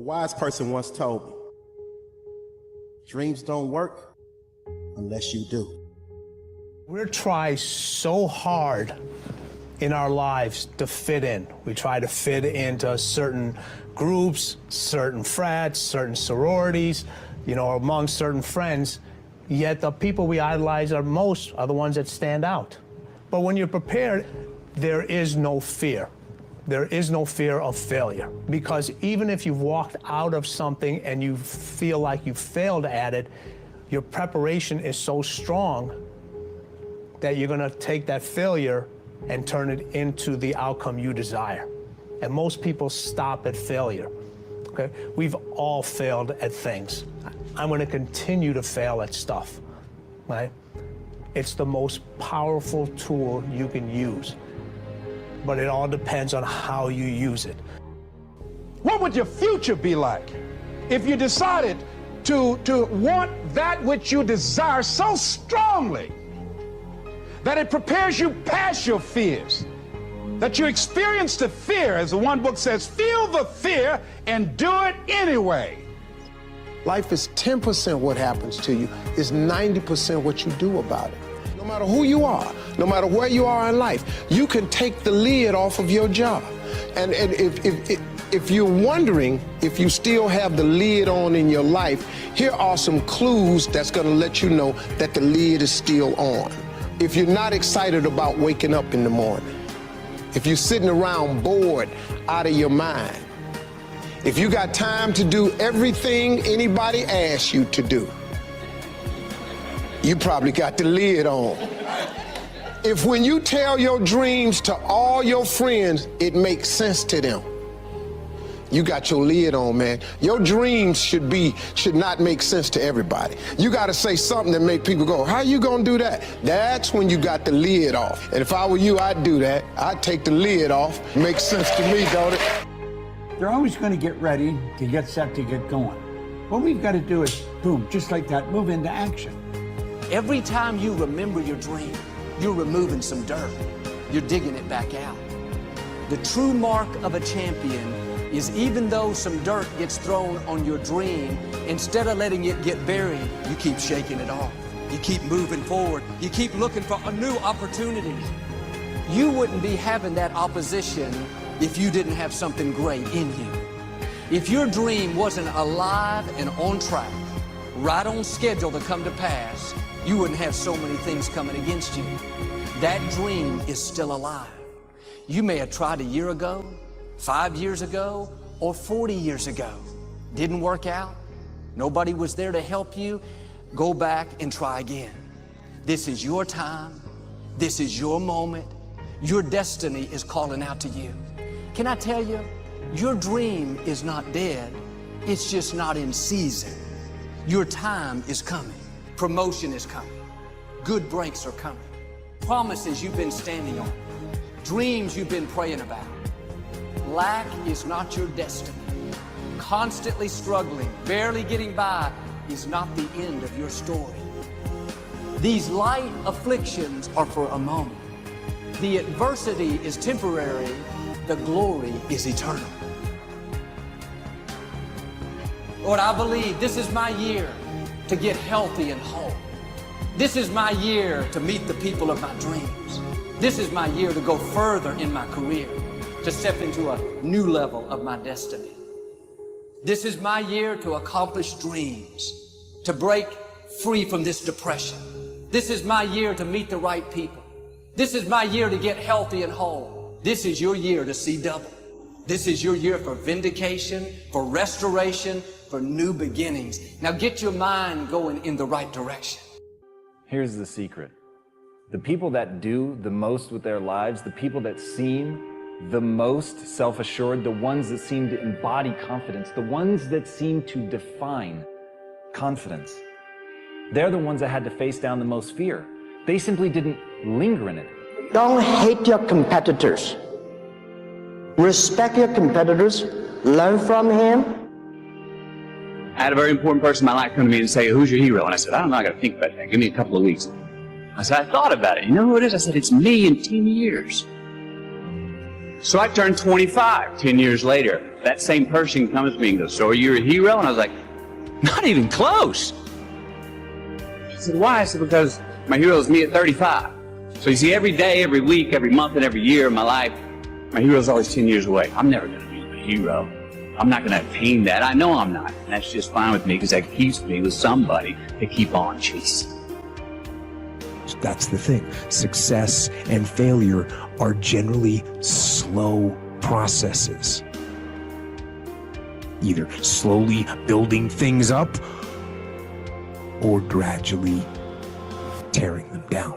wise person once told me, dreams don't work unless you do. We try so hard in our lives to fit in. We try to fit into certain groups, certain frats, certain sororities, among certain friends, yet the people we idolize are the ones that stand out. But when you're prepared, there is no fear. There is no fear of failure, because even if you've walked out of something and you feel like you failed at it, your preparation is so strong that you're gonna take that failure and turn it into the outcome you desire. And most people stop at failure, okay? We've all failed at things. I'm gonna continue to fail at stuff, right? It's the most powerful tool you can use, but it all depends on how you use it. What would your future be like if you decided to want that which you desire so strongly that it prepares you past your fears, that you experience the fear, as the one book says, feel the fear and do it anyway? Life is 10% what happens to you, is 90% what you do about it. No matter who you are, no matter where you are in life, you can take the lid off of your job. And if you're wondering if you still have the lid on in your life, here are some clues that's gonna let you know that the lid is still on. If you're not excited about waking up in the morning, if you're sitting around bored out of your mind, if you got time to do everything anybody asks you to do, you probably got the lid on. If when you tell your dreams to all your friends, it makes sense to them, you got your lid on, man. Your dreams should not make sense to everybody. You got to say something that make people go, how you gonna do that? That's when you got the lid off. And if I were you, I'd do that. I'd take the lid off. Makes sense to me, don't it? They're always going to get ready to get set to get going. What we've got to do is, boom, just like that, move into action. Every time you remember your dream, you're removing some dirt. You're digging it back out. The true mark of a champion is, even though some dirt gets thrown on your dream, instead of letting it get buried, you keep shaking it off. You keep moving forward. You keep looking for a new opportunity. You wouldn't be having that opposition if you didn't have something great in you. If your dream wasn't alive and on track, right on schedule to come to pass, you wouldn't have so many things coming against you. That dream is still alive. You may have tried a year ago, 5 years ago, or 40 years ago. Didn't work out. Nobody was there to help you. Go back and try again. This is your time. This is your moment. Your destiny is calling out to you. Can I tell you, your dream is not dead. It's just not in season. Your time is coming. Promotion is coming. Good breaks are coming. Promises you've been standing on. Dreams you've been praying about. Lack is not your destiny. Constantly struggling, barely getting by is not the end of your story. These light afflictions are for a moment. The adversity is temporary. The glory is eternal. Lord, I believe this is my year to get healthy and whole. This is my year to meet the people of my dreams. This is my year to go further in my career, to step into a new level of my destiny. This is my year to accomplish dreams, to break free from this depression. This is my year to meet the right people. This is my year to get healthy and whole. This is your year to see double. This is your year for vindication, for restoration, for new beginnings. Now get your mind going in the right direction. Here's the secret. The people that do the most with their lives, the people that seem the most self-assured, the ones that seem to embody confidence, the ones that seem to define confidence, they're the ones that had to face down the most fear. They simply didn't linger in it. Don't hate your competitors. Respect your competitors. Learn from him. I had a very important person in my life come to me and say, who's your hero? And I said, I don't know, I gotta think about that. Give me a couple of weeks. I said, I thought about it. You know who it is? I said, it's me in 10 years. So I turned 25 10 years later. that same person comes to me and goes, "So are you a hero?" And I was like, "Not even close." He said, "Why?" I said, "Because my hero is me at 35. So you see, every day, every week, every month, and every year of my life, my hero is always 10 years away. I'm never going to be a hero. I'm not going to attain that. I know I'm not. And that's just fine with me because that keeps me with somebody to keep on chasing." That's the thing. Success and failure are generally slow processes. Either slowly building things up or gradually tearing them down.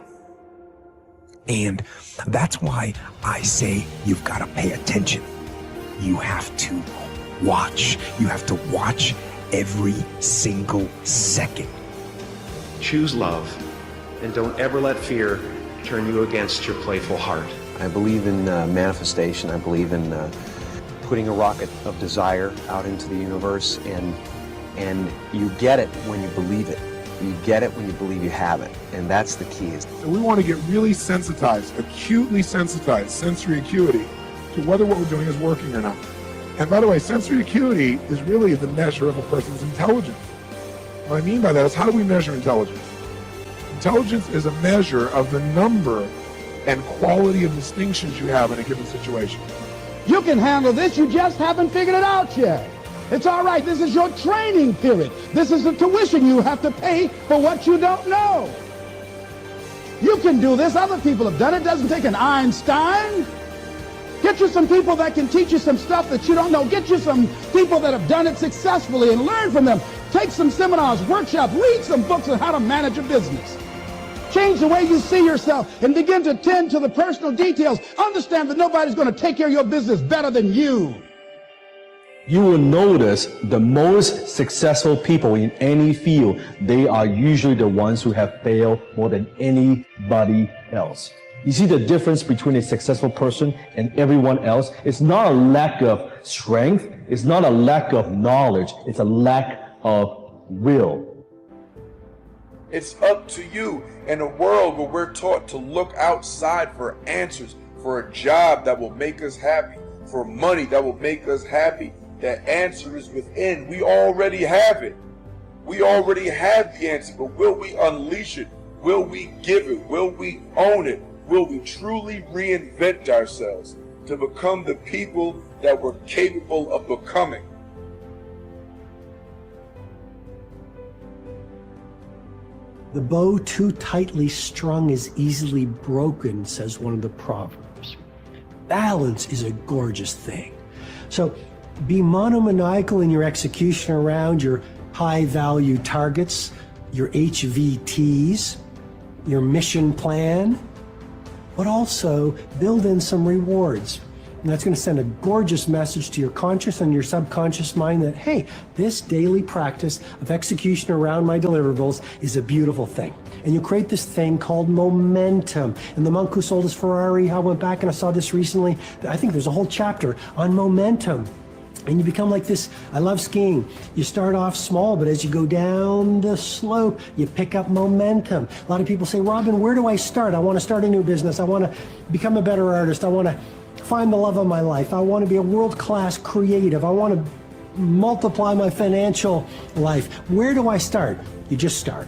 And that's why I say you've got to pay attention. You have to watch. You have to watch every single second. Choose love, and don't ever let fear turn you against your playful heart. I believe in manifestation. I believe in putting a rocket of desire out into the universe, and you get it when you believe it. You get it when you believe you have it, and that's the key. So we want to get really sensitized, acutely sensitized, sensory acuity, to whether what we're doing is working or not. And by the way, sensory acuity is really the measure of a person's intelligence. What I mean by that is, how do we measure intelligence? Intelligence is a measure of the number and quality of distinctions you have in a given situation. You can handle this, you just haven't figured it out yet. It's all right, this is your training period. This is the tuition you have to pay for what you don't know. You can do this, other people have done it. It doesn't take an Einstein. Get you some people that can teach you some stuff that you don't know. Get you some people that have done it successfully and learn from them. Take some seminars, workshops, read some books on how to manage a business. Change the way you see yourself and begin to tend to the personal details. Understand that nobody's going to take care of your business better than you. You will notice the most successful people in any field, they are usually the ones who have failed more than anybody else. You see the difference between a successful person and everyone else? It's not a lack of strength. It's not a lack of knowledge. It's a lack of will. It's up to you in a world where we're taught to look outside for answers, for a job that will make us happy, for money that will make us happy. The answer is within. We already have it. We already have the answer, but will we unleash it? Will we give it? Will we own it? Will we truly reinvent ourselves to become the people that we're capable of becoming? The bow too tightly strung is easily broken, says one of the Proverbs. Balance is a gorgeous thing. So be monomaniacal in your execution around your high-value targets, your HVTs, your mission plan, but also build in some rewards. And that's going to send a gorgeous message to your conscious and your subconscious mind that, hey, this daily practice of execution around my deliverables is a beautiful thing. And you create this thing called momentum. And the monk who sold his Ferrari, I went back and I saw this recently. I think there's a whole chapter on momentum. And you become like this. I love skiing. You start off small, but as you go down the slope, you pick up momentum. A lot of people say, Robin, where do I start? I want to start a new business. I want to become a better artist. I want to find the love of my life. I want to be a world-class creative. I want to multiply my financial life. Where do I start? You just start.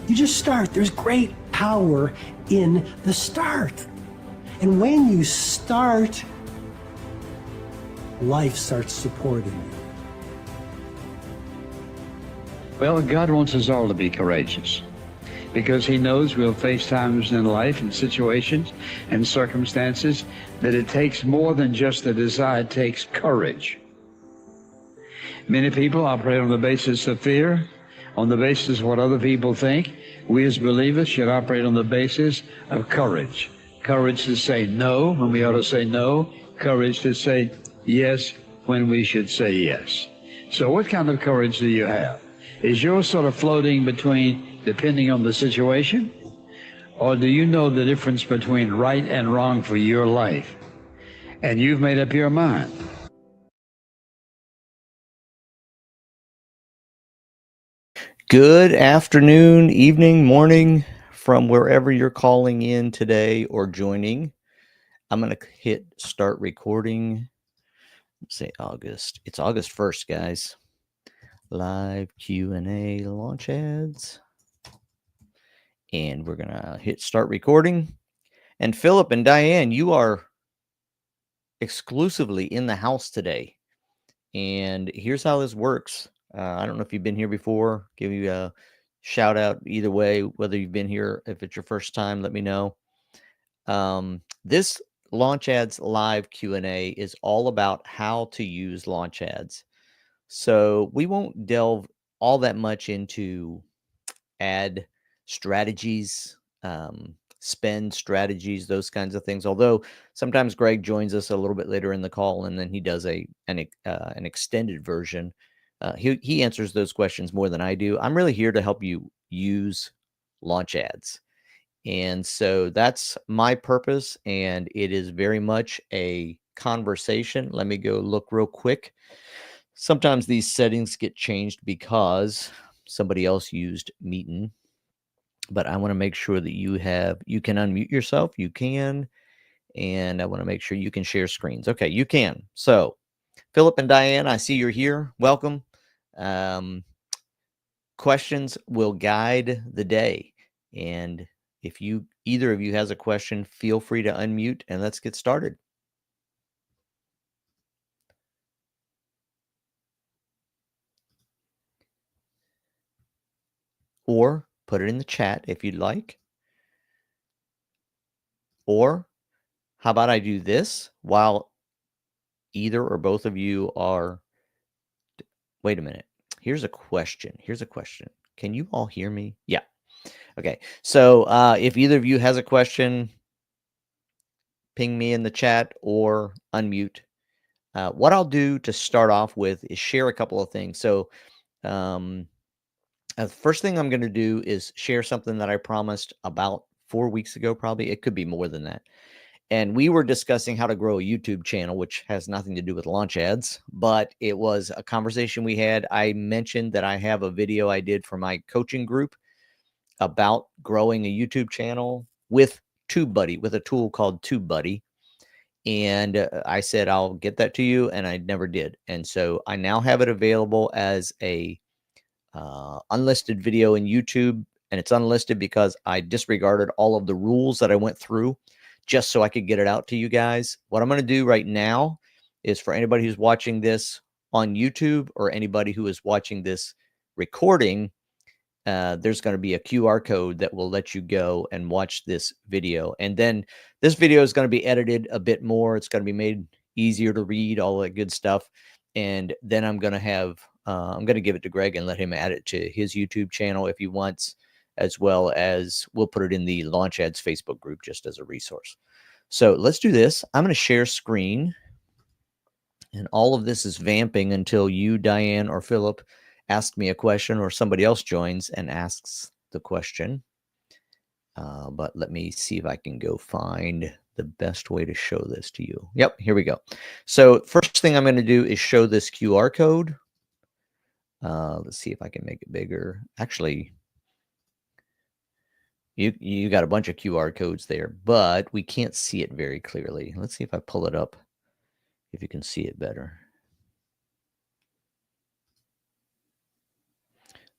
You just start. There's great power in the start. And when you start, life starts supporting you. Well, God wants us all to be courageous because He knows we'll face times in life and situations and circumstances that it takes more than just the desire. It takes courage. Many people operate on the basis of fear, on the basis of what other people think. We as believers should operate on the basis of courage. Courage to say no when we ought to say no. Courage to say yes when we should say yes. So what kind of courage do you have? Is yours sort of floating between depending on the situation? Or do you know the difference between right and wrong for your life? And you've made up your mind. Good afternoon, evening, morning, from wherever you're calling in today or joining. I'm going to hit start recording. Let's say August. It's August 1st, guys. Live Q&A launch ads. And we're going to hit start recording. And Philip and Diane, you are exclusively in the house today. And here's how this works. I don't know if you've been here before. Give you a shout out either way, whether you've been here. If it's your first time, let me know. This Launch Ads Live Q&A is all about how to use launch ads. So we won't delve all that much into ad strategies, spend strategies, those kinds of things. Although sometimes Greg joins us a little bit later in the call, and then he does an extended version. He answers those questions more than I do. I'm really here to help you use launch ads. And so that's my purpose, and it is very much a conversation. Let me go look real quick. Sometimes these settings get changed because somebody else used Meetin, but I want to make sure that you can unmute yourself. You can, and I want to make sure you can share screens. Okay, you can. So Philip and Diane, I see you're here. Welcome. Questions will guide the day, and if either of you has a question, feel free to unmute and let's get started. Or put it in the chat if you'd like. Or how about I do this while either or both of you are... Wait a minute. Here's a question. Can you all hear me? Yeah. Okay. So if either of you has a question, ping me in the chat or unmute. What I'll do to start off with is share a couple of things. So the first thing I'm going to do is share something that I promised about 4 weeks ago, probably. It could be more than that. And we were discussing how to grow a YouTube channel, which has nothing to do with launch ads, but it was a conversation we had. I mentioned that I have a video I did for my coaching group about growing a YouTube channel with TubeBuddy, with a tool called TubeBuddy. And I said, I'll get that to you. And I never did. And so I now have it available as a unlisted video in YouTube. And it's unlisted because I disregarded all of the rules that I went through just so I could get it out to you guys. What I'm going to do right now is, for anybody who's watching this on YouTube or anybody who is watching this recording, there's going to be a QR code that will let you go and watch this video. And then this video is going to be edited a bit more. It's going to be made easier to read, all that good stuff. And then I'm going to give it to Greg and let him add it to his YouTube channel if he wants, as well as we'll put it in the Launch Ads Facebook group just as a resource. So let's do this. I'm going to share screen, and all of this is vamping until you, Diane, or Philip ask me a question, or somebody else joins and asks the question. But let me see if I can go find the best way to show this to you. Yep, here we go. So first thing I'm going to do is show this QR code. Let's see if I can make it bigger. Actually, you got a bunch of QR codes there, but we can't see it very clearly. Let's see if I pull it up, if you can see it better.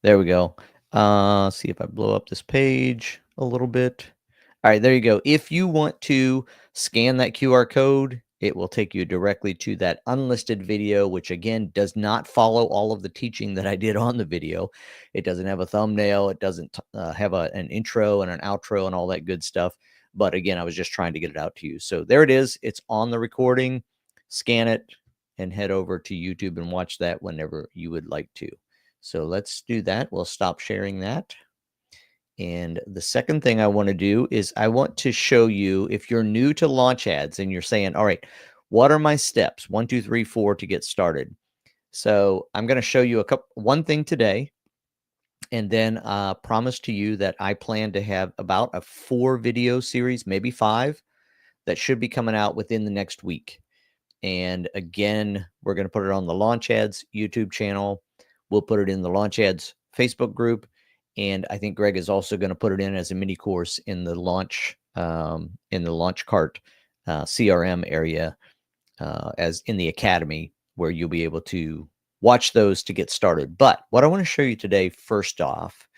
There we go. See if I blow up this page a little bit. All right, there you go. If you want to scan that QR code, it will take you directly to that unlisted video, which again does not follow all of the teaching that I did on the video. It doesn't have a thumbnail. It doesn't have an intro and an outro and all that good stuff. But again, I was just trying to get it out to you. So there it is. It's on the recording. Scan it and head over to YouTube and watch that whenever you would like to. So let's do that. We'll stop sharing that. And the second thing I want to do is I want to show you, if you're new to launch ads and you're saying, all right, what are my steps? 1, 2, 3, 4 to get started. So I'm going to show you one thing today. And then promise to you that I plan to have about a 4 video series, maybe 5, that should be coming out within the next week. And again, we're going to put it on the Launch Ads YouTube channel. We'll put it in the Launch Ads Facebook group. And I think Greg is also going to put it in as a mini course in the Launch Cart CRM area as in the academy, where you'll be able to watch those to get started. But what I want to show you today, first off,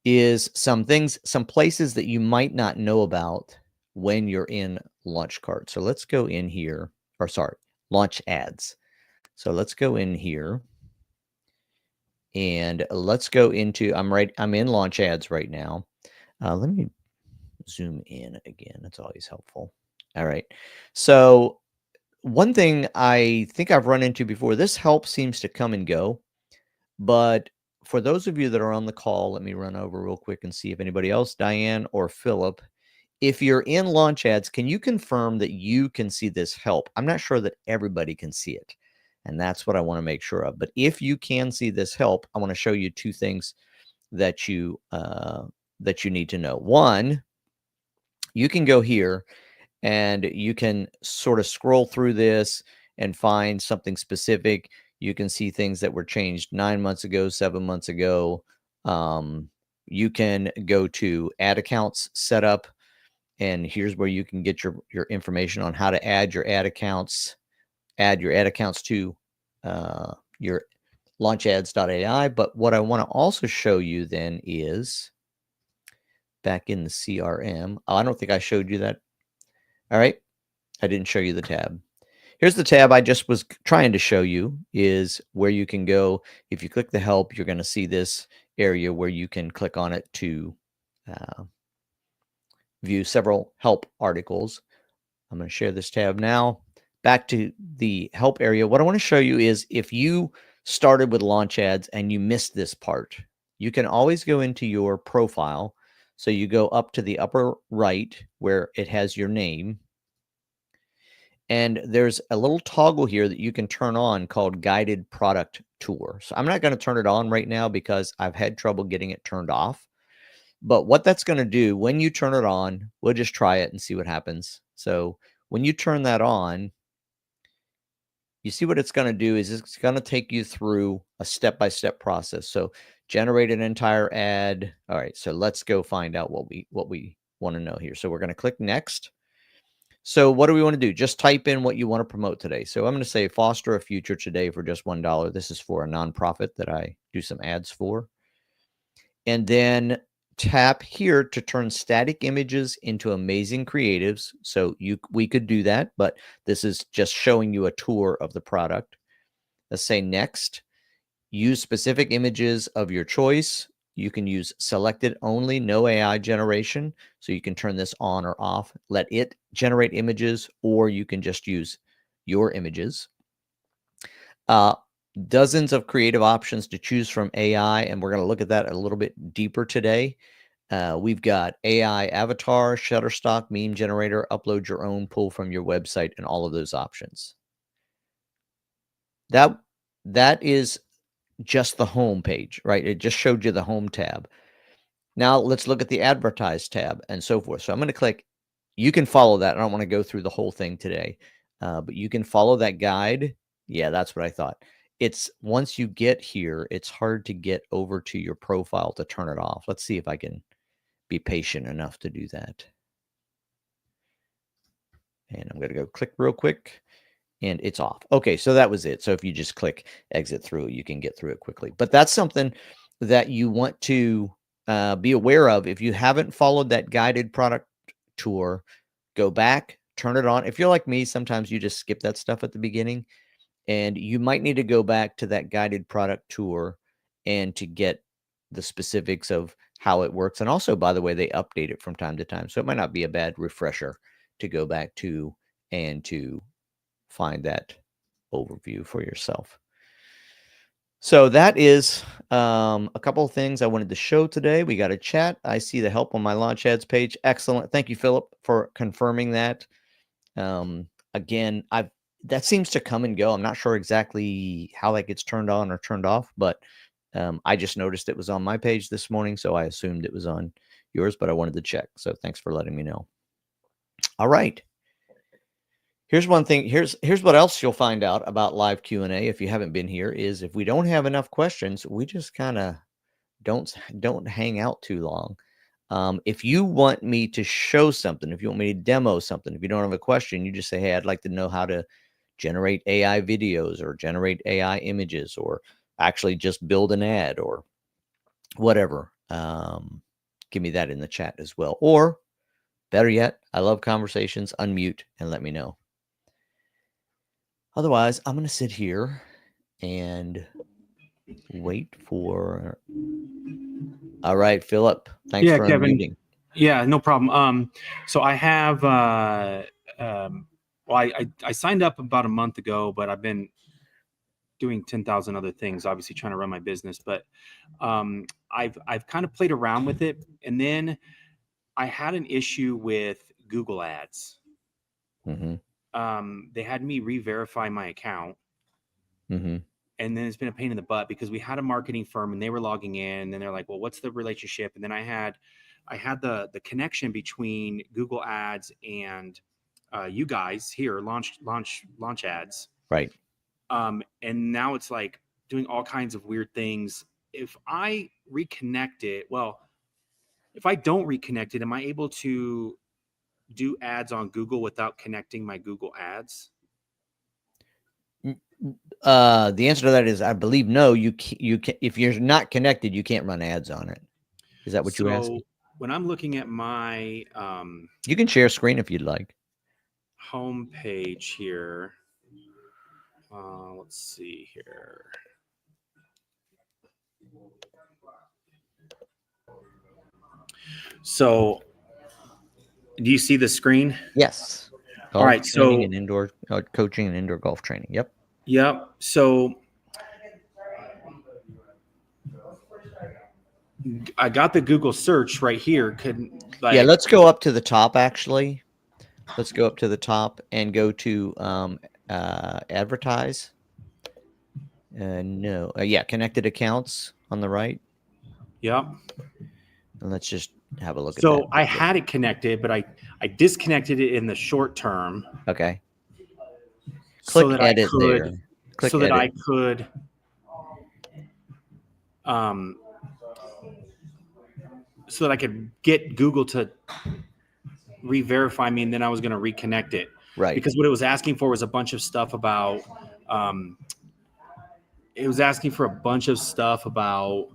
is some things, some places that you might not know about when you're in LaunchCart. So let's go in here, or sorry, Launch Ads. So let's go in here and let's go into, I'm in Launch Ads right now. Let me zoom in again. That's always helpful. All right. So one thing I think I've run into before, this help seems to come and go, but for those of you that are on the call, let me run over real quick and see if anybody else, Diane or Philip, if you're in Launch Ads, can you confirm that you can see this help? I'm not sure that everybody can see it, and that's what I want to make sure of. But if you can see this help, I want to show you two things that you need to know. One, you can go here and you can sort of scroll through this and find something specific. You can see things that were changed 9 months ago, 7 months ago. You can go to ad accounts setup, and here's where you can get your information on how to add your ad accounts to your launchads.ai. But what I want to also show you then is back in the CRM. Oh, I don't think I showed you that. All right. I didn't show you the tab. Here's the tab I just was trying to show you, is where you can go. If you click the help, you're going to see this area where you can click on it to view several help articles. I'm going to share this tab now. Back to the help area. What I want to show you is if you started with Launch Ads and you missed this part, you can always go into your profile. So you go up to the upper right where it has your name. And there's a little toggle here that you can turn on called Guided Product Tour. So I'm not going to turn it on right now because I've had trouble getting it turned off. But what that's going to do when you turn it on, we'll just try it and see what happens. So when you turn that on, you see what it's going to do is it's going to take you through a step-by-step process. So generate an entire ad. All right, so let's go find out what we want to know here. So we're going to click next. So what do we want to do? Just type in what you want to promote today. So I'm going to say foster a future today for just $1. This is for a nonprofit that I do some ads for. And then tap here to turn static images into amazing creatives. So we could do that, but this is just showing you a tour of the product. Let's say next. Use specific images of your choice. You can use selected only, no AI generation. So you can turn this on or off. Let it generate images, or you can just use your images. Dozens of creative options to choose from AI, and we're going to look at that a little bit deeper today. We've got AI avatar, Shutterstock, meme generator, upload your own, pull from your website, and all of those options. That is just the home page, right? It just showed you the home tab. Now let's look at the advertise tab and so forth. So I'm going to click, you can follow that. I don't want to go through the whole thing today, but you can follow that guide. Yeah, that's what I thought. It's once you get here, it's hard to get over to your profile to turn it off. Let's see if I can be patient enough to do that. And I'm going to go click real quick. And it's off. Okay, so that was it. So if you just click exit through it, you can get through it quickly. But that's something that you want to be aware of. If you haven't followed that guided product tour, go back, turn it on. If you're like me, sometimes you just skip that stuff at the beginning. And you might need to go back to that guided product tour and to get the specifics of how it works. And also, by the way, they update it from time to time. So it might not be a bad refresher to go back to and to find that overview for yourself. So that is a couple of things I wanted to show today. We got a chat. I see the help on my Launch Ads page. Excellent. Thank you, Philip, for confirming that. Again, that seems to come and go. I'm not sure exactly how that gets turned on or turned off, but I just noticed it was on my page this morning, so I assumed it was on yours, but I wanted to check. So thanks for letting me know. All right. Here's one thing. Here's what else you'll find out about live Q&A if you haven't been here is if we don't have enough questions, we just kind of don't hang out too long. If you want me to show something, if you want me to demo something, if you don't have a question, you just say, hey, I'd like to know how to generate AI videos or generate AI images or actually just build an ad or whatever. Give me that in the chat as well. Or better yet, I love conversations. Unmute and let me know. Otherwise, I'm going to sit here and wait for. All right, Philip. Thanks for Kevin. unmuting. Yeah, no problem. So I have, well, I signed up about a month ago, but I've been doing 10,000 other things, obviously trying to run my business, but I've kind of played around with it. And then I had an issue with Google Ads. They had me re-verify my account. And then it's been a pain in the butt because we had a marketing firm and they were logging in and then they're like, well, what's the relationship? And then I had the connection between Google Ads and you guys here, launch ads. Right. And now it's like doing all kinds of weird things. If I reconnect it, well, if I don't reconnect it, am I able to do ads on Google without connecting my Google Ads? The answer to that is, I believe no. You can if you're not connected, you can't run ads on it. Is that what you asked? When I'm looking at my you can share screen if you'd like. Home page here. Let's see here. So, do you see the screen? Yes. All right. So, and indoor coaching and indoor golf training. Yep. Yep. So, I got the Google search right here. Yeah, let's go up to the top. Actually, let's go up to the top and go to advertise. No. Yeah, connected accounts on the right. Yep. And let's just have a look at that. So I had it connected, but I disconnected it in the short term. Okay. Click edit there. Click so that edit. I could so that I could get Google to re-verify me, and then I was going to reconnect it. Right. Because what it was asking for was a bunch of stuff about it was asking for a bunch of stuff about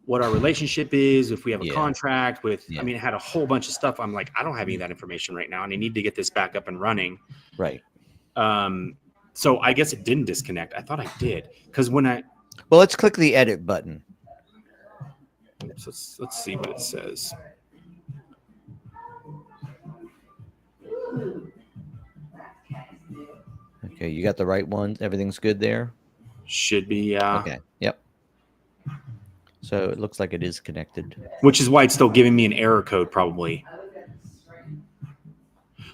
what our relationship is, if we have a contract with, I mean, it had a whole bunch of stuff. I'm like, I don't have any of that information right now, and I need to get this back up and running. Right. So I guess it didn't disconnect. I thought I did. Because when well, let's click the edit button. So let's see what it says. Okay, you got the right one. Everything's good there? Should be, yeah. Okay, yep. So it looks like it is connected. Which is why it's still giving me an error code, probably.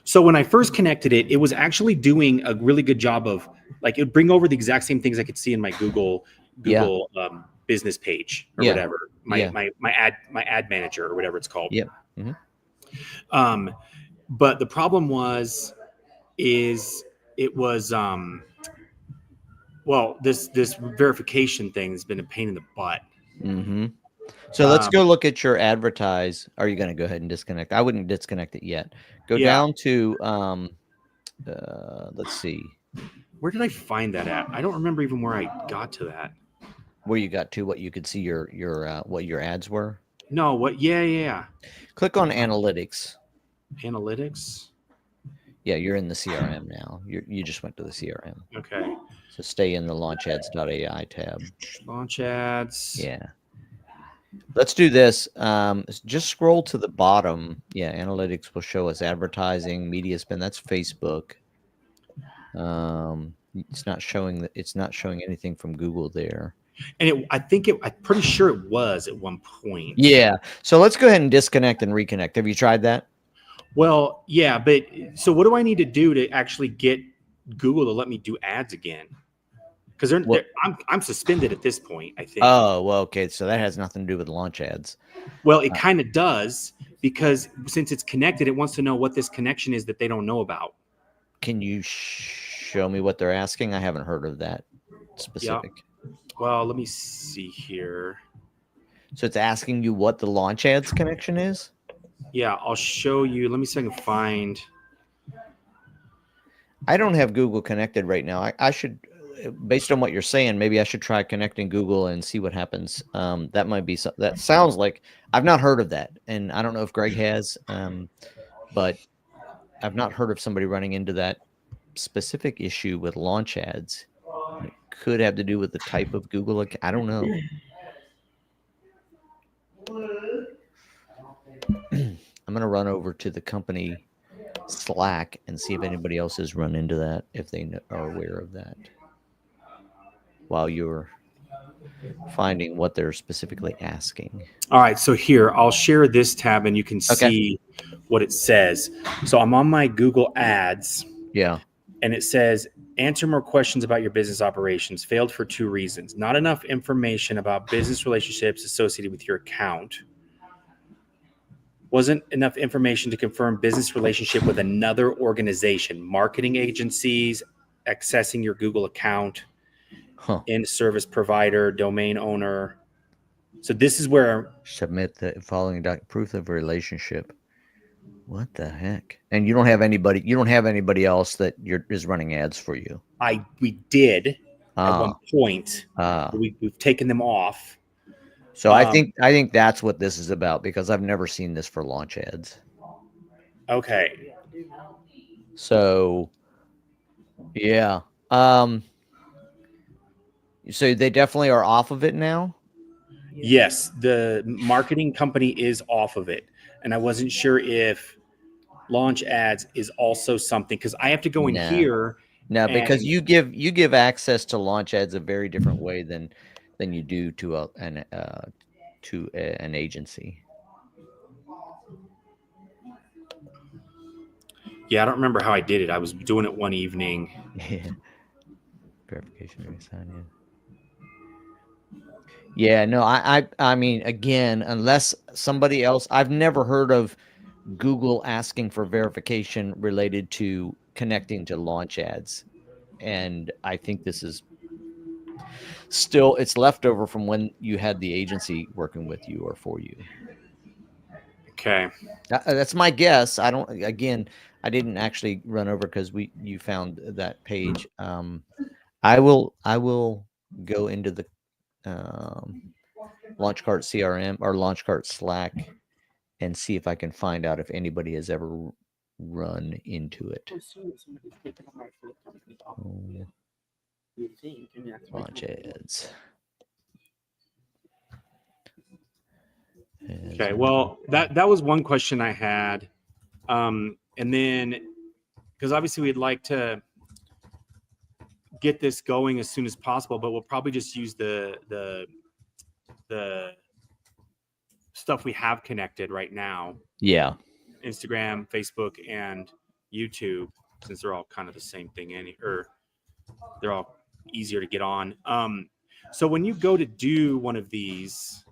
So when I first connected it, it was actually doing a really good job of, like, it would bring over the exact same things I could see in my Google business page or whatever. My ad manager or whatever it's called. Yep. Mm-hmm. But the problem it was well, this verification thing has been a pain in the butt. Mm-hmm. So let's go look at your advertise. Are you going to go ahead and disconnect? I wouldn't disconnect it yet. Go down to let's see. Where did I find that at? I don't remember even where I got to that. Where you got to what you could see your what your ads were? No, what? Yeah. Click on analytics. Analytics. Yeah, you're in the CRM now. You just went to the CRM. Okay. So stay in the launchads.ai tab. Launch ads. Yeah. Let's do this. Just scroll to the bottom. Yeah, analytics will show us advertising, media spend. That's Facebook. It's not showing anything from Google there. And I'm pretty sure it was at one point. Yeah. So let's go ahead and disconnect and reconnect. Have you tried that? Well, yeah, but so what do I need to do to actually get Google to let me do ads again? Because I'm suspended at this point, I think. Oh, well, okay. So that has nothing to do with launch ads. Well, it kind of does, because since it's connected, it wants to know what this connection is that they don't know about. Can you show me what they're asking? I haven't heard of that specific. Yeah. Well, let me see here. So it's asking you what the launch ads connection is? Yeah, I'll show you. Let me see if I can find. I don't have Google connected right now. I should, based on what you're saying, maybe I should try connecting Google and see what happens. That might be, that sounds like, I've not heard of that. And I don't know if Greg has, but I've not heard of somebody running into that specific issue with launch ads. It could have to do with the type of Google. I don't know. I'm going to run over to the company Slack and see if anybody else has run into that, if they are aware of that, while you're finding what they're specifically asking. All right, so here, I'll share this tab and you can see what it says. So I'm on my Google Ads. Yeah. And it says, answer more questions about your business operations. Failed for 2 reasons. Not enough information about business relationships associated with your account. Wasn't enough information to confirm business relationship with another organization, marketing agencies, accessing your Google account, in-service provider, domain owner. So this is where submit the following proof of relationship. What the heck? And you don't have anybody else that is running ads for you. We did at one point. We've taken them off. So I think that's what this is about, because I've never seen this for launch ads. Okay. So yeah. So they definitely are off of it now? Yes, the marketing company is off of it. And I wasn't sure if launch ads is also something, because I have to go in here. No, because you give access to launch ads a very different way than you do to an agency. Yeah, I don't remember how I did it. I was doing it one evening. Yeah. Verification resign in. Yeah, no, I mean, again, unless somebody else, I've never heard of Google asking for verification related to connecting to launch ads. And I think this is still, it's leftover from when you had the agency working with you or for you. Okay. That's my guess. I didn't actually run over because you found that page. I will go into the Launchcart CRM or Launchcart Slack and see if I can find out if anybody has ever run into it. Launch ads. Okay, well, that was one question I had. And then, because obviously we'd like to get this going as soon as possible, but we'll probably just use the stuff we have connected right now. Yeah. Instagram, Facebook, and YouTube, since they're all kind of the same thing, or they're all easier to get on. So when you go to do one of these,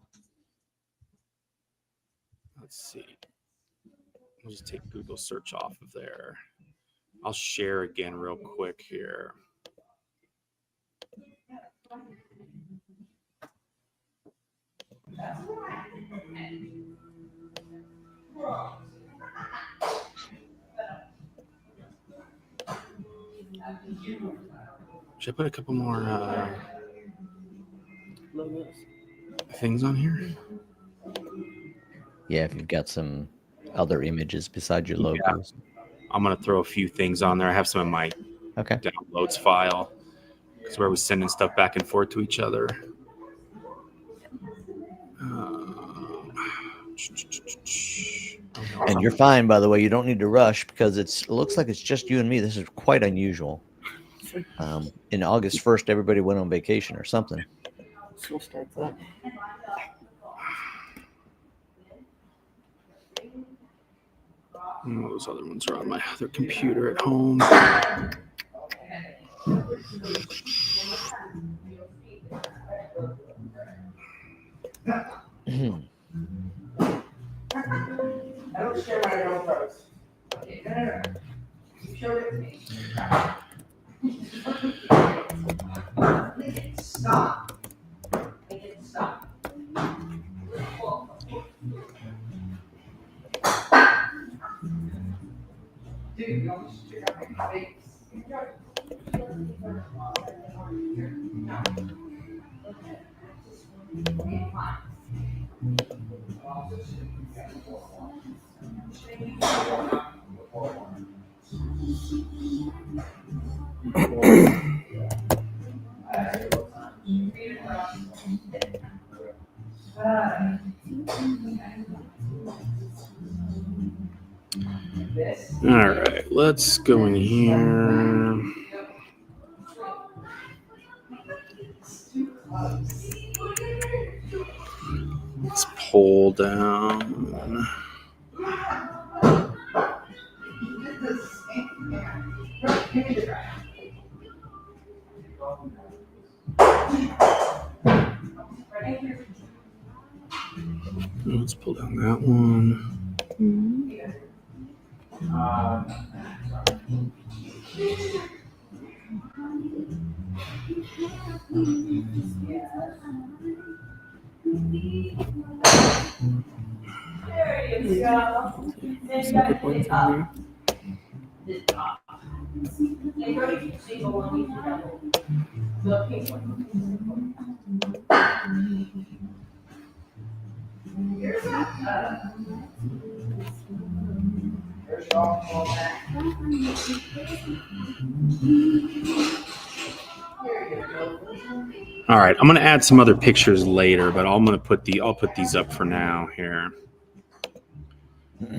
let's see. We'll just take Google search off of there. I'll share again real quick here. Should I put a couple more things on here? Yeah, if you've got some other images besides your logos. Yeah. I'm going to throw a few things on there. I have some in my downloads file, because where I was sending stuff back and forth to each other. And you're fine, by the way. You don't need to rush, because it looks like it's just you and me. This is quite unusual. In August 1st, everybody went on vacation or something. School starts up. Those other ones are on my other computer at home. I don't share my own posts. Okay, no. You showed it to me. Stop. Make it stop. All right, let's go in here. Let's pull down. Let's pull down that one. There you go. Then you gotta hit it up. And go to each single one, each double. The pink one. Here's that. There's all that. All right, I'm gonna add some other pictures later, but I'll put these up for now here. There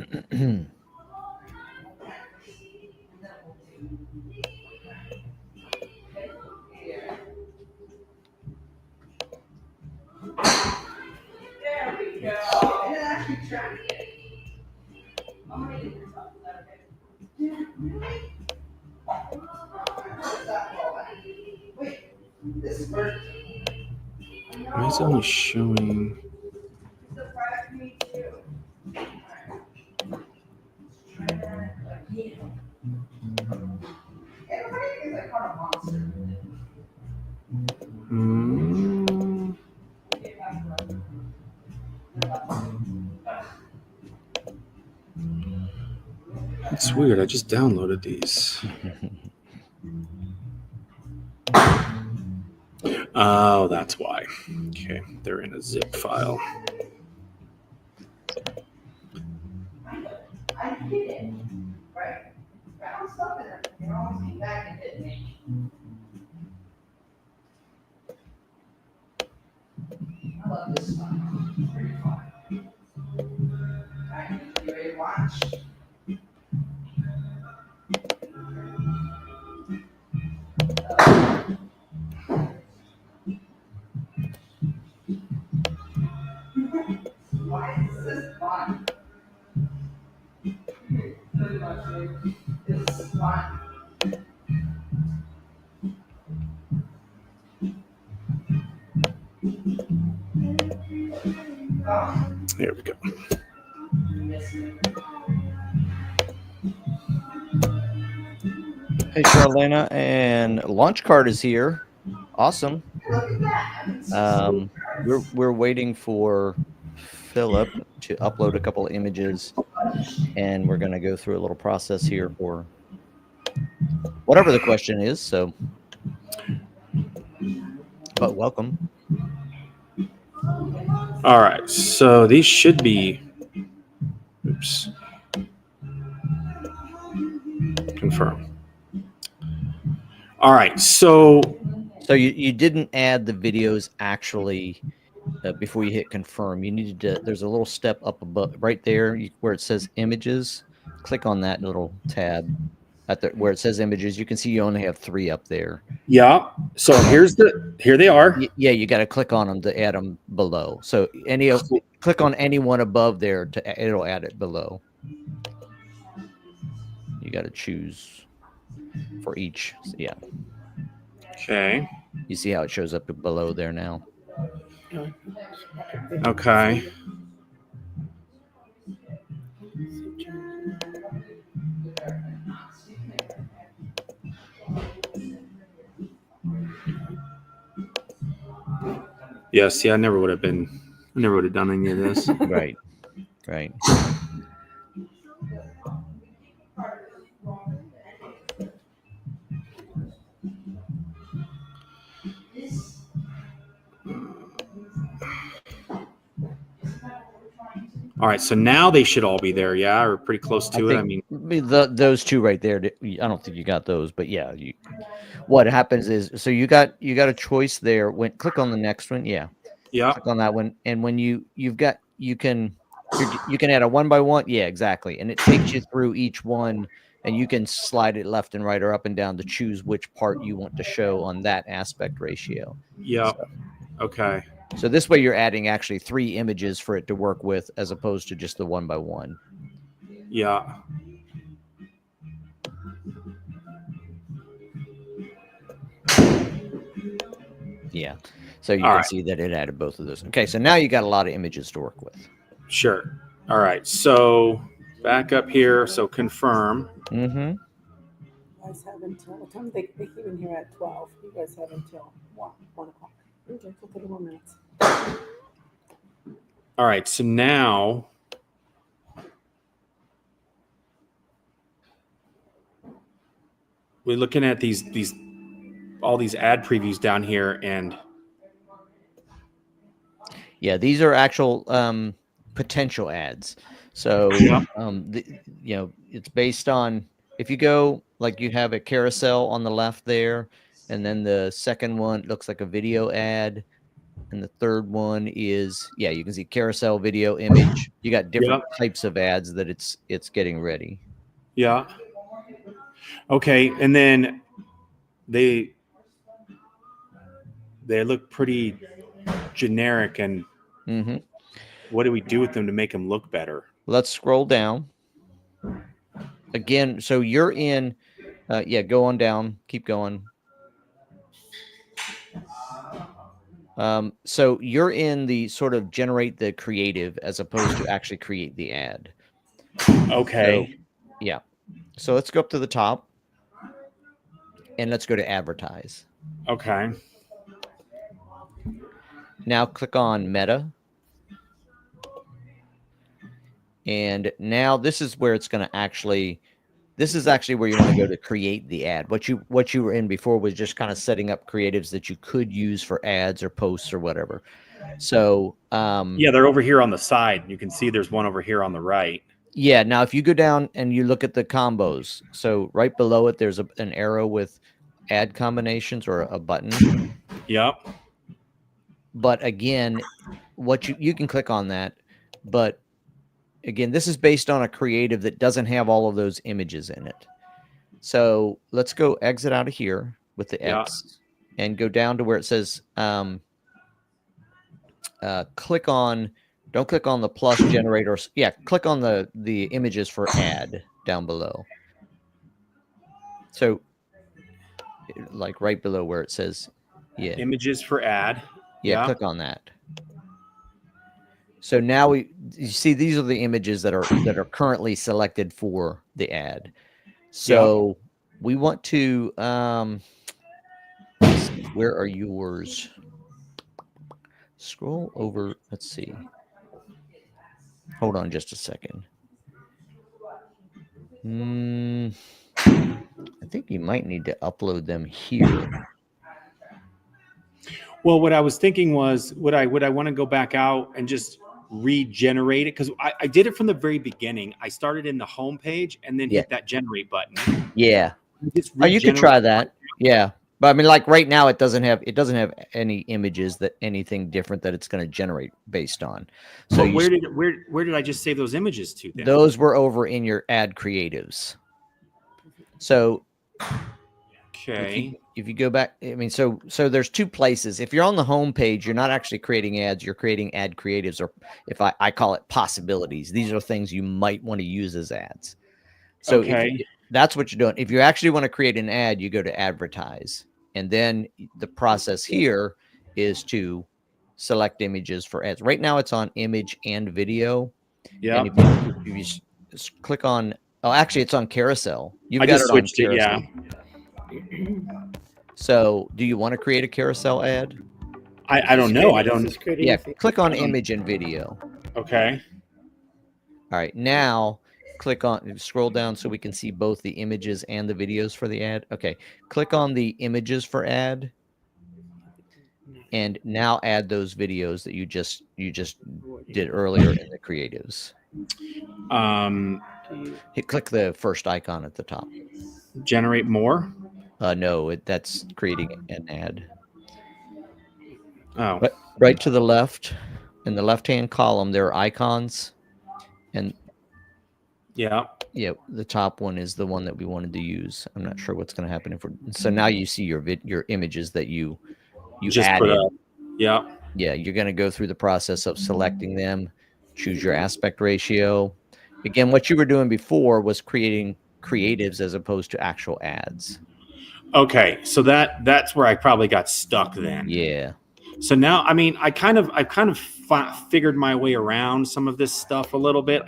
we go. And then actually track it. I'm gonna get this up. Wait, this is where. Why is it only showing? Surprised me too. Everybody thinks I caught a monster. That's weird. I just downloaded these. Oh, that's why. Okay, they're in a zip file. I hit it, right? Found stuff in it. You always came back and hit me. I love this one. Pretty fun. Alright, you ready to watch? Why is this fun? This is fun. There we go. Hey, Charlena, and Launch Card is here. Awesome. We're waiting for Philip to upload a couple of images, and we're going to go through a little process here for whatever the question is. So, but welcome. All right, so these should be. Oops. Confirm. All right, so you didn't add the videos actually before you hit confirm. You needed to. There's a little step up above, right there, where it says images. Click on that little tab where it says images. You can see you only have 3 up there. Yeah. So here they are. Yeah, you got to click on them to add them below. So click on any one above there it'll add it below. You got to choose for each. So, yeah. Okay. You see how it shows up below there now? Okay. Yeah, see, I never would have done any of this. Right. All right, so now they should all be there, yeah, or pretty close to it. I mean, those two right there. I don't think you got those, but yeah, what happens is, so you got a choice there. When click on the next one, yeah, click on that one, and when you can add a 1 by 1, yeah, exactly, and it takes you through each one, and you can slide it left and right or up and down to choose which part you want to show on that aspect ratio. Yeah. Okay. So this way you're adding actually 3 images for it to work with, as opposed to just the 1 by 1. Yeah. Yeah. So you can see that it added both of those. Okay, so now you got a lot of images to work with. Sure. All right. So back up here. So confirm. Mm-hmm. You guys have until what time? They came in here at 12. You guys have until 1 o'clock. Okay, for 30 more minutes. All right. So now we're looking at all these ad previews down here, and yeah, these are actual potential ads. So it's based on, if you go, like, you have a carousel on the left there, and then the second one looks like a video ad, and the third one is, yeah, you can see carousel, video, image. You got different types of ads that it's getting ready. Yeah. Okay, and then they look pretty generic, and what do we do with them to make them look better? Let's scroll down again. So you're in, go on down, keep going. So you're in the sort of generate the creative as opposed to actually create the ad. Okay. So, yeah. So let's go up to the top and let's go to advertise. Okay. Now click on Meta. And now this is where it's going to actually, this is actually where you want to go to create the ad. What you were in before was just kind of setting up creatives that you could use for ads or posts or whatever. So yeah, they're over here on the side. You can see there's one over here on the right. Yeah. Now, if you go down and you look at the combos, so right below it, there's an arrow with ad combinations or a button. Yep. But again, what you can click on that, but again, this is based on a creative that doesn't have all of those images in it. So let's go exit out of here with the X and go down to where it says click on, don't click on the plus generator. Yeah, click on the images for ad down below. So like right below where it says, yeah, images for ad. Yeah, click on that. So now you see these are the images that are currently selected for the ad. So we want to let's see, where are yours? Scroll over, let's see. Hold on just a second. I think you might need to upload them here. Well, what I was thinking was, would I want to go back out and just regenerate it? Because I did it from the very beginning. I started in the home page and then hit that generate button. Yeah. Oh, you could try that. Yeah. But I mean, like right now, it doesn't have any images that anything different that it's going to generate based on. So where did I just save those images to then? Those were over in your ad creatives. So okay. If you go back, I mean, so there's two places. If you're on the home page, you're not actually creating ads, you're creating ad creatives, or if I call it possibilities. These are things you might want to use as ads. So that's what you're doing. If you actually want to create an ad, you go to advertise. And then the process here is to select images for ads. Right now it's on image and video. Yeah. And if you click on, oh, actually it's on carousel. I just switched it, yeah. So do you want to create a carousel ad? I don't know. I don't. Yeah, click on image and video. Okay. All right. Now click on, scroll down so we can see both the images and the videos for the ad. Okay. Click on the images for ad. and now add those videos that you just did earlier in the creatives. Click the first icon at the top. Generate more? No, that's creating an ad. Oh. But right to the left, in the left-hand column, there are icons, and yeah, the top one is the one that we wanted to use. I'm not sure what's going to happen if we're. So now you see your images that you just added. put up. Yeah. Yeah, you're going to go through the process of selecting them, choose your aspect ratio. Again, what you were doing before was creating creatives as opposed to actual ads. Okay, so that's where I probably got stuck then. Yeah. So now, I mean, I kind of figured my way around some of this stuff a little bit.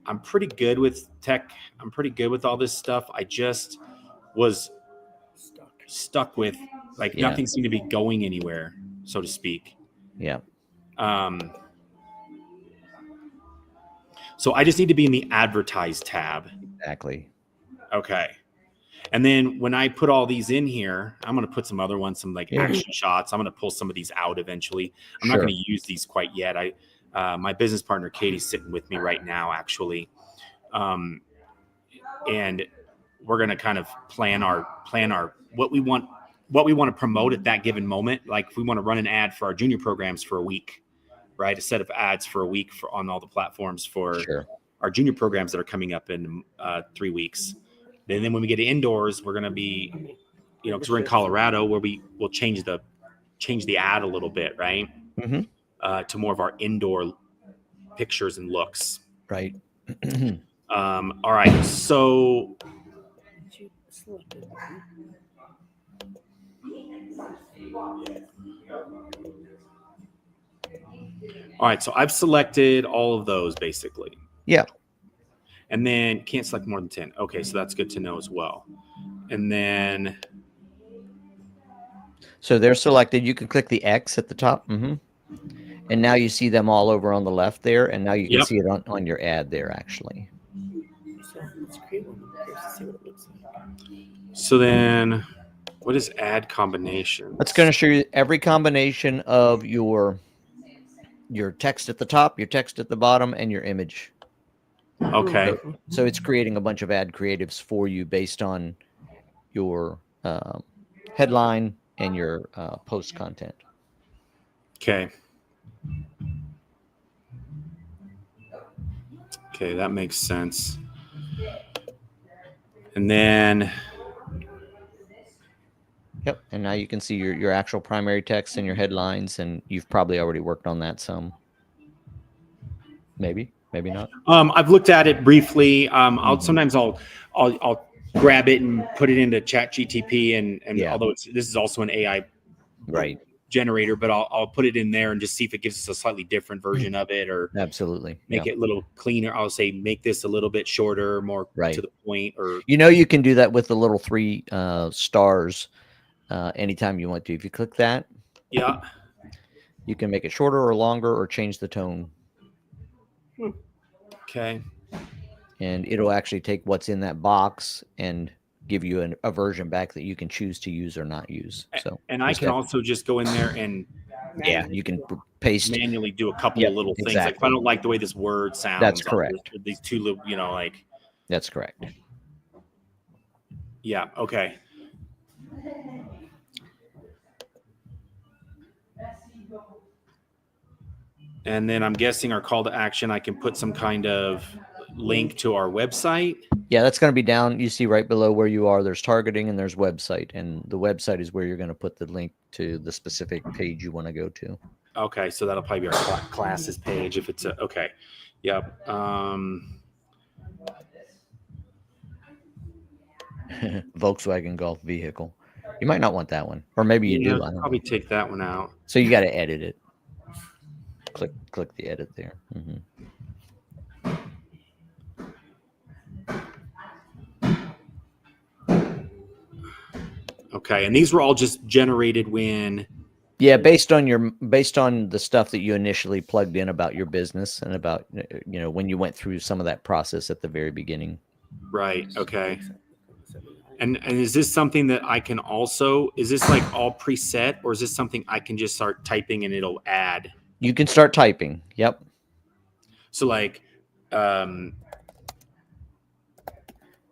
I'm pretty good with tech. I'm pretty good with all this stuff. I just was stuck with nothing seemed to be going anywhere, so to speak. Yeah. So I just need to be in the advertise tab. Exactly. Okay. And then when I put all these in here, I'm going to put some other ones, some action shots. I'm going to pull some of these out eventually. I'm not going to use these quite yet. My business partner, Katie's sitting with me right now, actually. And we're going to kind of plan our what we want to promote at that given moment. Like if we want to run an ad for our junior programs for a week, right? A set of ads for a week on all the platforms for our junior programs that are coming up in 3 weeks. And then when we get to indoors, we're going to be, because we're in Colorado, where we'll change the ad a little bit, right? Mm-hmm. To more of our indoor pictures and looks. Right. All right. So so I've selected all of those basically. Yeah. And then can't select more than 10. Okay, so that's good to know as well. And then so they're selected. You can click the X at the top. Mm-hmm. And now you see them all over on the left there. And now you can see it on your ad there, actually. So then what is ad combination? That's going to show you every combination of your text at the top, your text at the bottom, and your image. Okay. So it's creating a bunch of ad creatives for you based on your headline and your post content. Okay. Okay, that makes sense. And then yep, and now you can see your actual primary text and your headlines, and you've probably already worked on that some. Maybe not. I've looked at it briefly. I'll grab it and put it into ChatGTP, and although this is also an AI generator, but I'll put it in there and just see if it gives us a slightly different version of it, or absolutely make it a little cleaner. I'll say make this a little bit shorter, more to the point, or you can do that with the little 3 stars anytime you want to. If you click that, you can make it shorter or longer or change the tone. Okay. And it'll actually take what's in that box and give you a version back that you can choose to use or not use. So, and I can also just go in there and you can paste, manually do a couple of little things. Like if I don't like the way this word sounds, that's correct. These two little, that's correct. Yeah. Okay. And then I'm guessing our call to action, I can put some kind of link to our website. Yeah, that's going to be down. You see right below where you are, there's targeting and there's website. And the website is where you're going to put the link to the specific page you want to go to. Okay, so that'll probably be our classes page if it's okay. Yep. Volkswagen Golf vehicle. You might not want that one. Or maybe you do. I'll probably take that one out. So you got to edit it. Click the edit there. Mm-hmm. Okay, and these were all just generated when based on the stuff that you initially plugged in about your business and about when you went through some of that process at the very beginning. Right. Okay. And is this something that I can also, is this like all preset, or is this something I can just start typing and it'll add? You can start typing. Yep. So like, and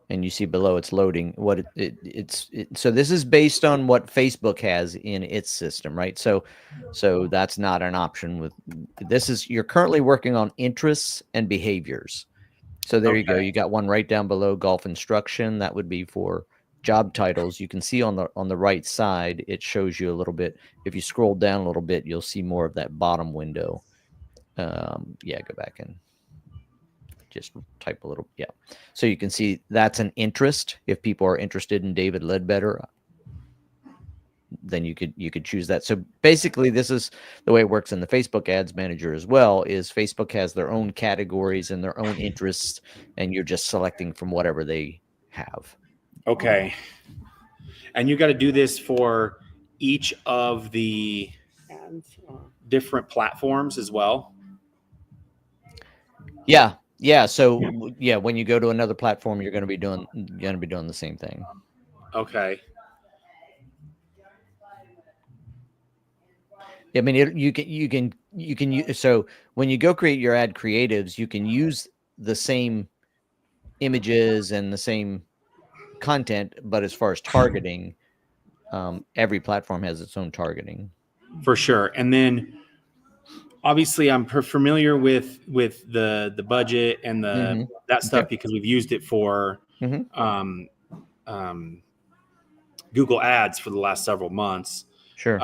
you see below it's loading what so this is based on what Facebook has in its system, right? So that's not an option with this. Is you're currently working on interests and behaviors. So there you go. You got one right down below, golf instruction. That would be for job titles. You can see on the right side, it shows you a little bit. If you scroll down a little bit, you'll see more of that bottom window. Yeah, go back and just type a little. Yeah. So you can see that's an interest. If people are interested in David Ledbetter, then you could choose that. So basically this is the way it works in the Facebook Ads Manager as well, is Facebook has their own categories and their own interests, and you're just selecting from whatever they have. Okay. And you got to do this for each of the different platforms as well. Yeah. Yeah. So yeah, when you go to another platform, you're going to be doing the same thing. Okay. I mean, you can use, so when you go create your ad creatives, you can use the same images and the same content, but as far as targeting, every platform has its own targeting. For sure. And then obviously I'm familiar with the budget and the that stuff because we've used it for Google Ads for the last several months. Sure.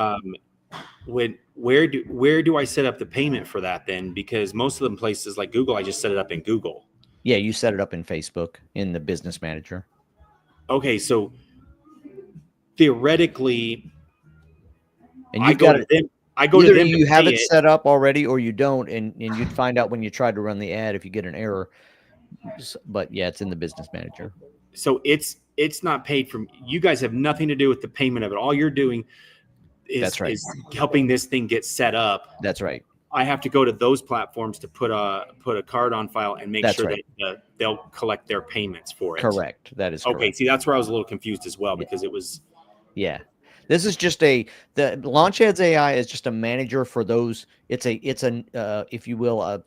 Where do I set up the payment for that then? Because most of them places like Google, I just set it up in Google. Yeah, you set it up in Facebook in the Business Manager. Okay, so theoretically, and I go to them. You have it set up already, or you don't, and you'd find out when you try to run the ad if you get an error. But yeah, it's in the Business Manager. So it's not paid from. You guys have nothing to do with the payment of it. All you're doing is helping this thing get set up. That's right. I have to go to those platforms to put a card on file and make sure that they'll collect their payments for it. Correct. That is correct. Okay. See, that's where I was a little confused as well because it was. Yeah. This is just the Launch Ads AI is just a manager for those. It's an if you will,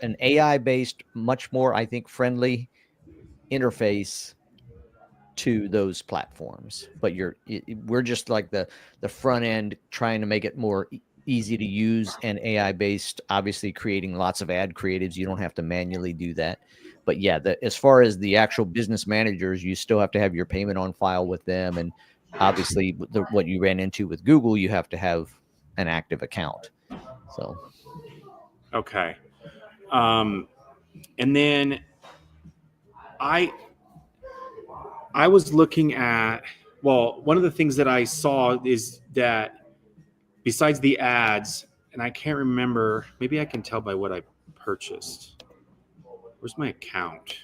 an AI based, much more, I think, friendly interface to those platforms. But we're just like the front end, trying to make it more easy to use and AI based, obviously creating lots of ad creatives. You don't have to manually do that. But yeah, as far as the actual business managers, you still have to have your payment on file with them. And obviously what you ran into with Google, you have to have an active account. So. Okay. And then I was looking at, well, one of the things that I saw is that besides the ads, and I can't remember, maybe I can tell by what I purchased. Where's my account?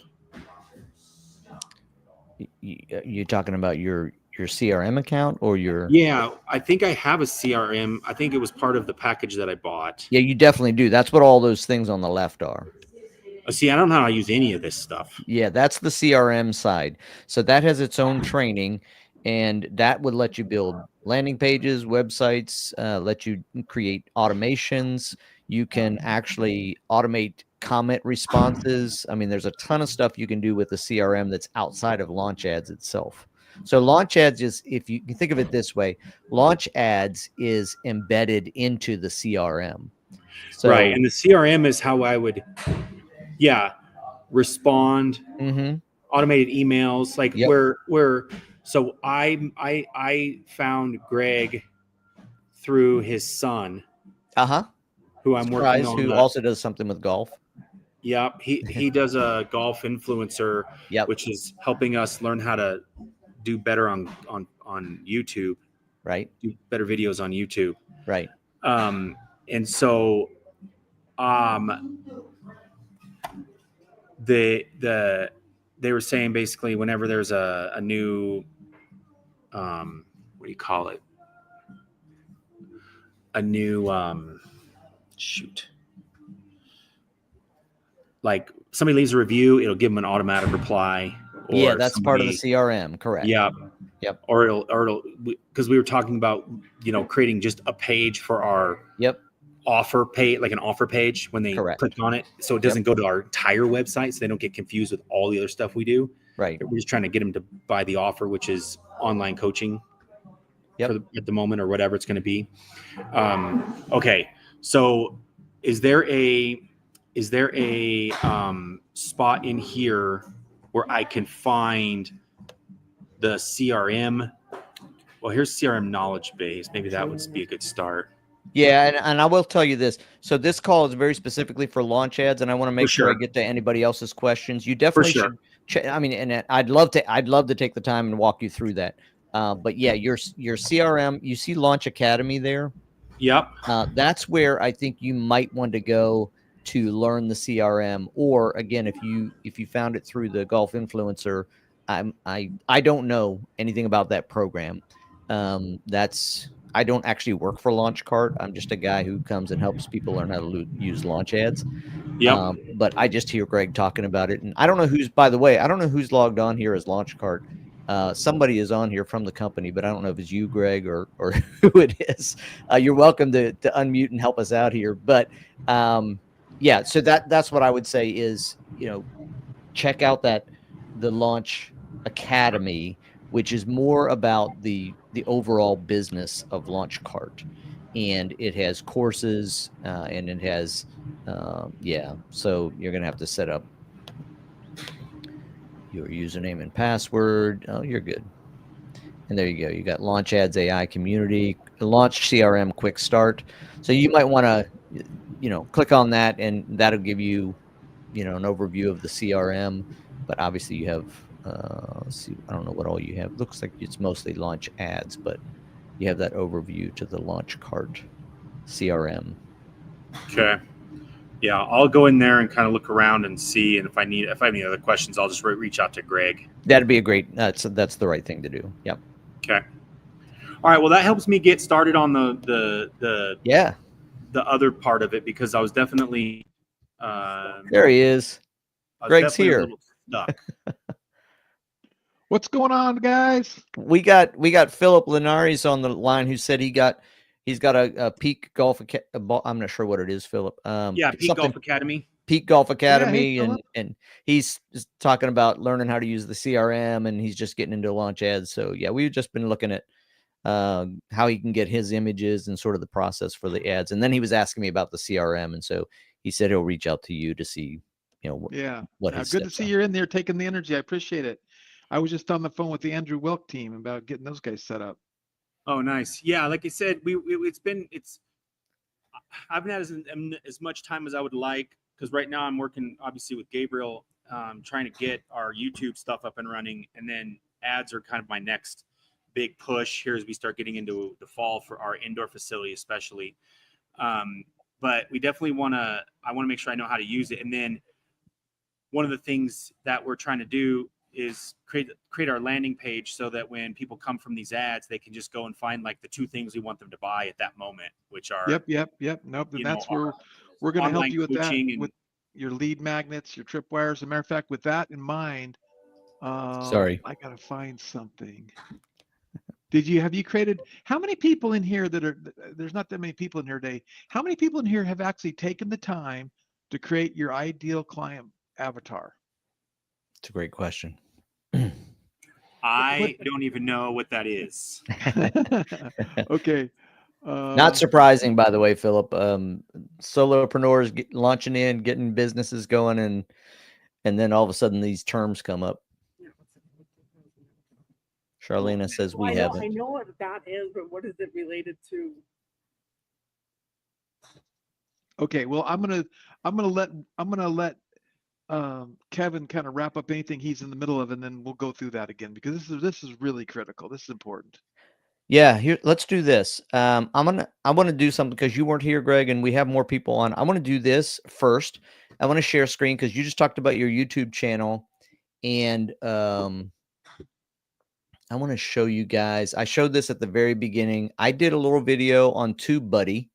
You talking about your CRM account or your? Yeah, I think I have a CRM. I think it was part of the package that I bought. Yeah, you definitely do. That's what all those things on the left are. See, I don't know how to use any of this stuff. Yeah, that's the CRM side. So that has its own training, and that would let you build landing pages, websites, let you create automations. You can actually automate comment responses. I mean, there's a ton of stuff you can do with the CRM that's outside of Launch Ads itself. So Launch Ads is, if you can think of it this way, Launch Ads is embedded into the CRM. So, right, and the CRM is how I would, respond, automated emails, like where. So I found Greg through his son, who I'm working on. Who also does something with golf. Yep, he does a golf influencer, which is helping us learn how to do better on YouTube, right? Do better videos on YouTube, right? And so, they were saying basically whenever there's a new, what do you call it? A new, like somebody leaves a review, it'll give them an automatic reply. Yeah, that's part of the CRM, correct. Yeah. Yep. Or because we were talking about, creating just a page for our offer page, like an offer page when they click on it. So it doesn't go to our entire website, so they don't get confused with all the other stuff we do. Right. We're just trying to get them to buy the offer, which is online coaching at the moment, or whatever it's going to be. Okay. So is there a spot in here where I can find the CRM? Well, here's CRM knowledge base. Maybe that would be a good start. Yeah, and I will tell you this. So this call is very specifically for launch ads, and I want to make sure I get to anybody else's questions. You definitely should. I mean, and I'd love to take the time and walk you through that. But yeah, your CRM, you see Launch Academy there. Yep. That's where I think you might want to go to learn the CRM. Or again, if you found it through the Golf Influencer, I don't know anything about that program. I don't actually work for LaunchCart. I'm just a guy who comes and helps people learn how to use launch ads. Yeah. But I just hear Greg talking about it. And I don't know who's logged on here as LaunchCart. Somebody is on here from the company, but I don't know if it's you, Greg, or who it is. You're welcome to unmute and help us out here. But yeah, so that's what I would say is, check out the Launch Academy, which is more about the overall business of LaunchCart, and it has courses and it has so you're gonna have to set up your username and password. Oh, you're good. And there you go. You got Launch Ads AI Community, Launch CRM Quick Start. So you might want to click on that, and that'll give you an overview of the CRM. But obviously you have let's see, I don't know what all you have. Looks like it's mostly launch ads, but you have that overview to the LaunchCart CRM. Okay. Yeah, I'll go in there and kind of look around and see, and if I have any other questions, I'll just reach out to Greg. That'd be a great. That's the right thing to do. Yep. Okay. All right. Well, that helps me get started on the other part of it, because I was definitely there he is. Greg's here. A little stuck. What's going on, guys? We got Philip Linares on the line, who said he's got a Peak Golf Academy. I'm not sure what it is, Philip. Peak Golf Academy. Peak Golf Academy, Yeah, hey, and he's just talking about learning how to use the CRM, and he's just getting into launch ads. So yeah, we've just been looking at how he can get his images and sort of the process for the ads. And then he was asking me about the CRM, and so he said he'll reach out to you to see, what his good to steps see are. you're in there taking the energy. I appreciate it. I was just on the phone with the Andrew Wilk team about getting those guys set up. Oh, nice. Yeah, like I said, I haven't had as much time as I would like, because right now I'm working obviously with Gabriel, trying to get our YouTube stuff up and running, and then ads are kind of my next big push here as we start getting into the fall for our indoor facility, especially. But we definitely I want to make sure I know how to use it. And then one of the things that we're trying to do is create our landing page, so that when people come from these ads, they can just go and find like the two things we want them to buy at that moment, which are Yep. Nope. And that's where we're going to help you with that, with your lead magnets, your tripwires. As a matter of fact, with that in mind, Sorry, I got to find something. Have you created, how many people in here there's not that many people in here today. How many people in here have actually taken the time to create your ideal client avatar? It's a great question. I don't even know what that is. Okay. Not surprising, by the way, Philip. Solopreneurs launching in, getting businesses going, and then all of a sudden these terms come up. Charlena says we haven't. I know what that is, but what is it related to? Okay, well, I'm gonna let Kevin kind of wrap up anything he's in the middle of, and then we'll go through that again, because this is really critical. This is important. Yeah, here, let's do this. I want to do something, because you weren't here, Greg, and we have more people on. I want to do this first. I want to share screen, because you just talked about your YouTube channel, and I want to show you guys. I showed this at the very beginning. I did a little video on TubeBuddy.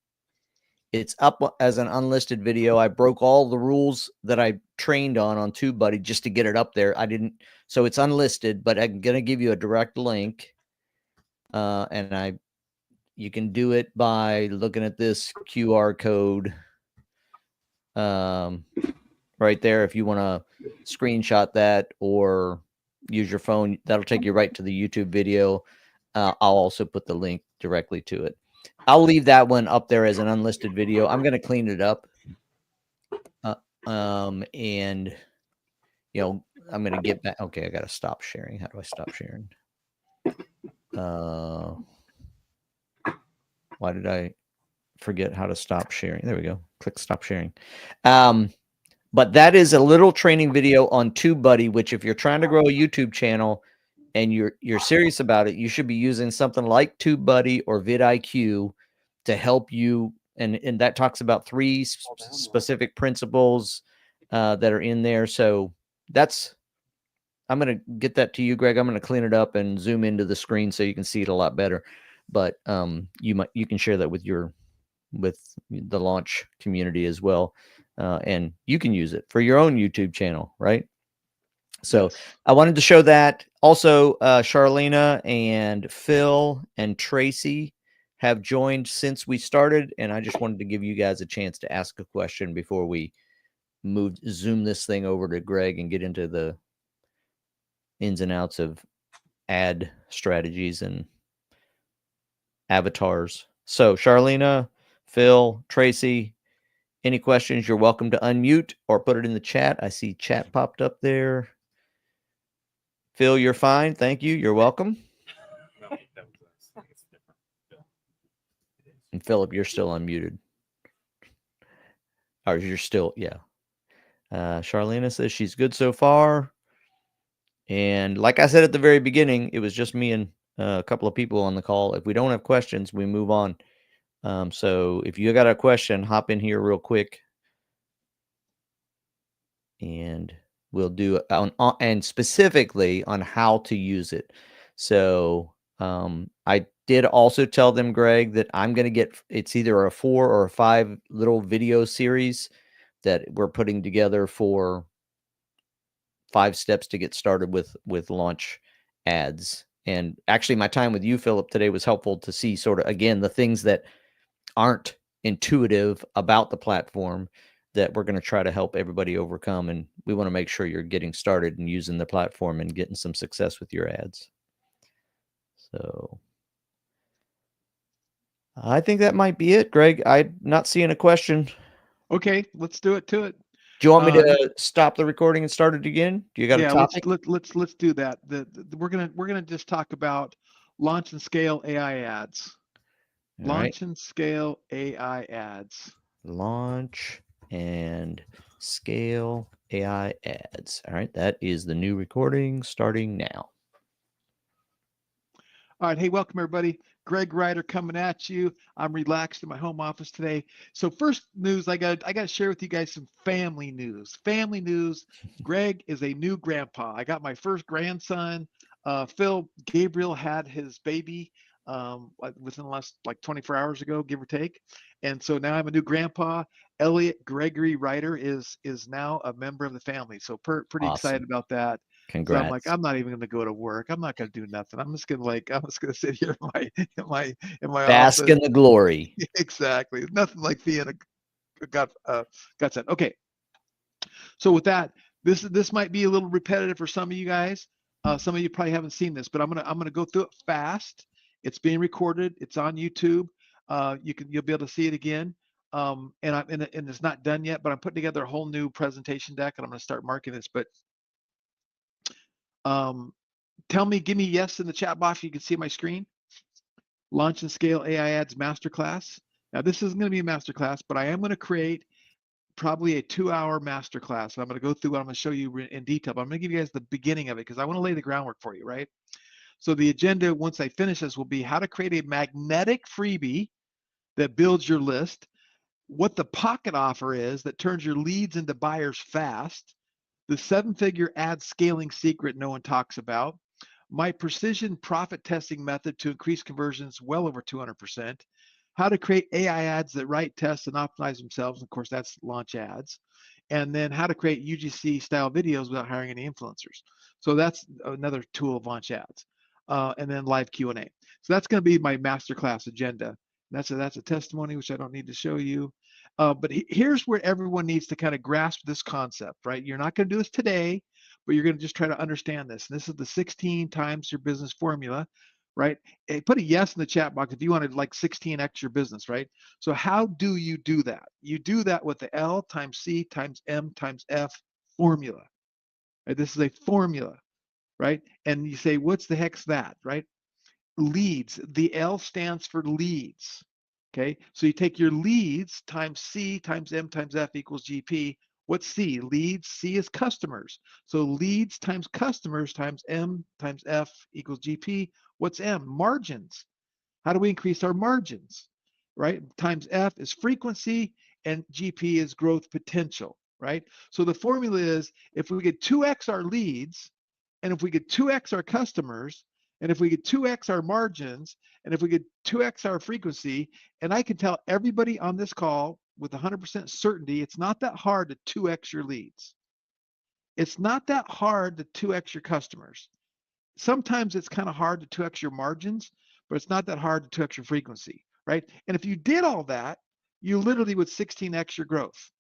It's up as an unlisted video. I broke all the rules that I trained on TubeBuddy just to get it up there. I didn't, so it's unlisted, but I'm going to give you a direct link. And you can do it by looking at this QR code right there. If you want to screenshot that or use your phone, that'll take you right to the YouTube video. I'll also put the link directly to it. I'll leave that one up there as an unlisted video. I'm going to clean it up. And you know, I'm going to get back. Okay. I got to stop sharing. How do I stop sharing? Why did I forget how to stop sharing? There we go. Click stop sharing. But that is a little training video on TubeBuddy, which if you're trying to grow a YouTube channel and you're serious about it, you should be using something like TubeBuddy or vidIQ to help you. And that talks about 3 specific principles that are in there. So I'm going to get that to you, Greg. I'm going to clean it up and zoom into the screen so you can see it a lot better. But you can share that with the launch community as well. And you can use it for your own YouTube channel, right? So I wanted to show that. Also, Charlena and Phil and Tracy have joined since we started, and I just wanted to give you guys a chance to ask a question before we zoom this thing over to Greg and get into the ins and outs of ad strategies and avatars. So Charlena, Phil, Tracy, any questions, you're welcome to unmute or put it in the chat. I see chat popped up there. Phil, you're fine. Thank you. You're welcome. And Philip, you're still unmuted. Or you're still, yeah. Charlena says she's good so far. And like I said at the very beginning, it was just me and a couple of people on the call. If we don't have questions, we move on. So if you got a question, hop in here real quick. And we'll do it and specifically on how to use it. So I did also tell them, Greg, that I'm going to get, it's either a 4 or a 5 little video series that we're putting together for 5 steps to get started with launch ads. And actually my time with you, Philip, today was helpful to see sort of, again, the things that aren't intuitive about the platform that we're going to try to help everybody overcome. And we want to make sure you're getting started and using the platform and getting some success with your ads. So I think that might be it, Greg. I'm not seeing a question. Okay, let's do it to it. Do you want me to stop the recording and start it again? Do you got a topic? Let's do that. We're gonna just talk about launch and scale AI ads. Launch and scale AI ads. Launch and scale AI ads. All right, that is the new recording starting now. All right, hey, welcome everybody. Greg Ryder coming at you. I'm relaxed in my home office today. So first news, I got to share with you guys some family news. Family news. Greg is a new grandpa. I got my first grandson. Phil Gabriel had his baby within the last 24 hours ago, give or take. And so now I'm a new grandpa. Elliot Gregory Ryder is now a member of the family. So pretty excited about that. Congrats. So I'm like, I'm not even going to go to work. I'm not going to do nothing. I'm just going to sit here in my bask office. in the glory. Exactly. Nothing like being a godson. Okay. So with that, this might be a little repetitive for some of you guys. Some of you probably haven't seen this, but I'm gonna go through it fast. It's being recorded. It's on YouTube. You'll be able to see it again. And it's not done yet, but I'm putting together a whole new presentation deck, and I'm going to start marking this. But give me yes in the chat box. You can see my screen. Launch and Scale AI Ads Masterclass. Now this isn't going to be a masterclass, but I am going to create probably a 2-hour masterclass. And I'm going to go through what I'm going to show you in detail. But I'm going to give you guys the beginning of it because I want to lay the groundwork for you, right? So the agenda, once I finish this, will be how to create a magnetic freebie that builds your list, what the pocket offer is that turns your leads into buyers fast, the 7-figure ad scaling secret no one talks about, my precision profit testing method to increase conversions well over 200%, how to create AI ads that write, test, and optimize themselves. Of course, that's launch ads. and then how to create UGC style videos without hiring any influencers. So that's another tool of Launch Ads. And then live Q&A. So that's going to be my masterclass agenda. That's a testimony, which I don't need to show you. But here's where everyone needs to kind of grasp this concept, right? You're not going to do this today, but you're going to just try to understand this. And this is the 16 times your business formula, right? Hey, put a yes in the chat box if you wanted like 16x your business, right? So how do you do that? You do that with the L times C times M times F formula. Right? This is a formula, right? And you say, what's the heck's that, right? Leads. The L stands for leads. Okay, so you take your leads times C times M times F equals GP. What's C? Leads. C is customers. So leads times customers times M times F equals GP. What's M? Margins. How do we increase our margins? Right? Times F is frequency and GP is growth potential. Right? So the formula is if we get 2x our leads, and if we get 2x our customers, and if we get 2x our margins, and if we get 2x our frequency, and I can tell everybody on this call with 100% certainty, it's not that hard to 2x your leads. It's not that hard to 2x your customers. Sometimes it's kind of hard to 2x your margins, but it's not that hard to 2x your frequency, right? And if you did all that, you literally would 16x your growth.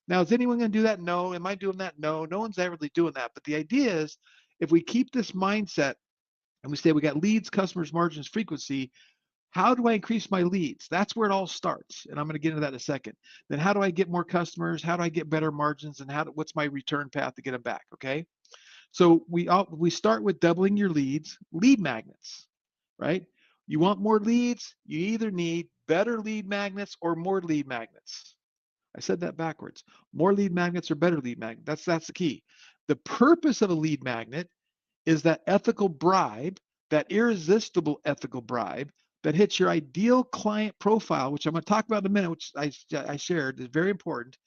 Now, is anyone going to do that? No. Am I doing that? No. No one's ever really doing that. But the idea is, if we keep this mindset and we say we got leads, customers, margins, frequency, how do I increase my leads? That's where it all starts. And I'm going to get into that in a second. Then how do I get more customers? How do I get better margins? And what's my return path to get them back? Okay. So we start with doubling your leads, lead magnets, right? You want more leads? You either need better lead magnets or more lead magnets. I said that backwards. More lead magnets or better lead magnets. That's the key. The purpose of a lead magnet is that ethical bribe, that irresistible ethical bribe that hits your ideal client profile, which I'm going to talk about in a minute, which I shared is very important.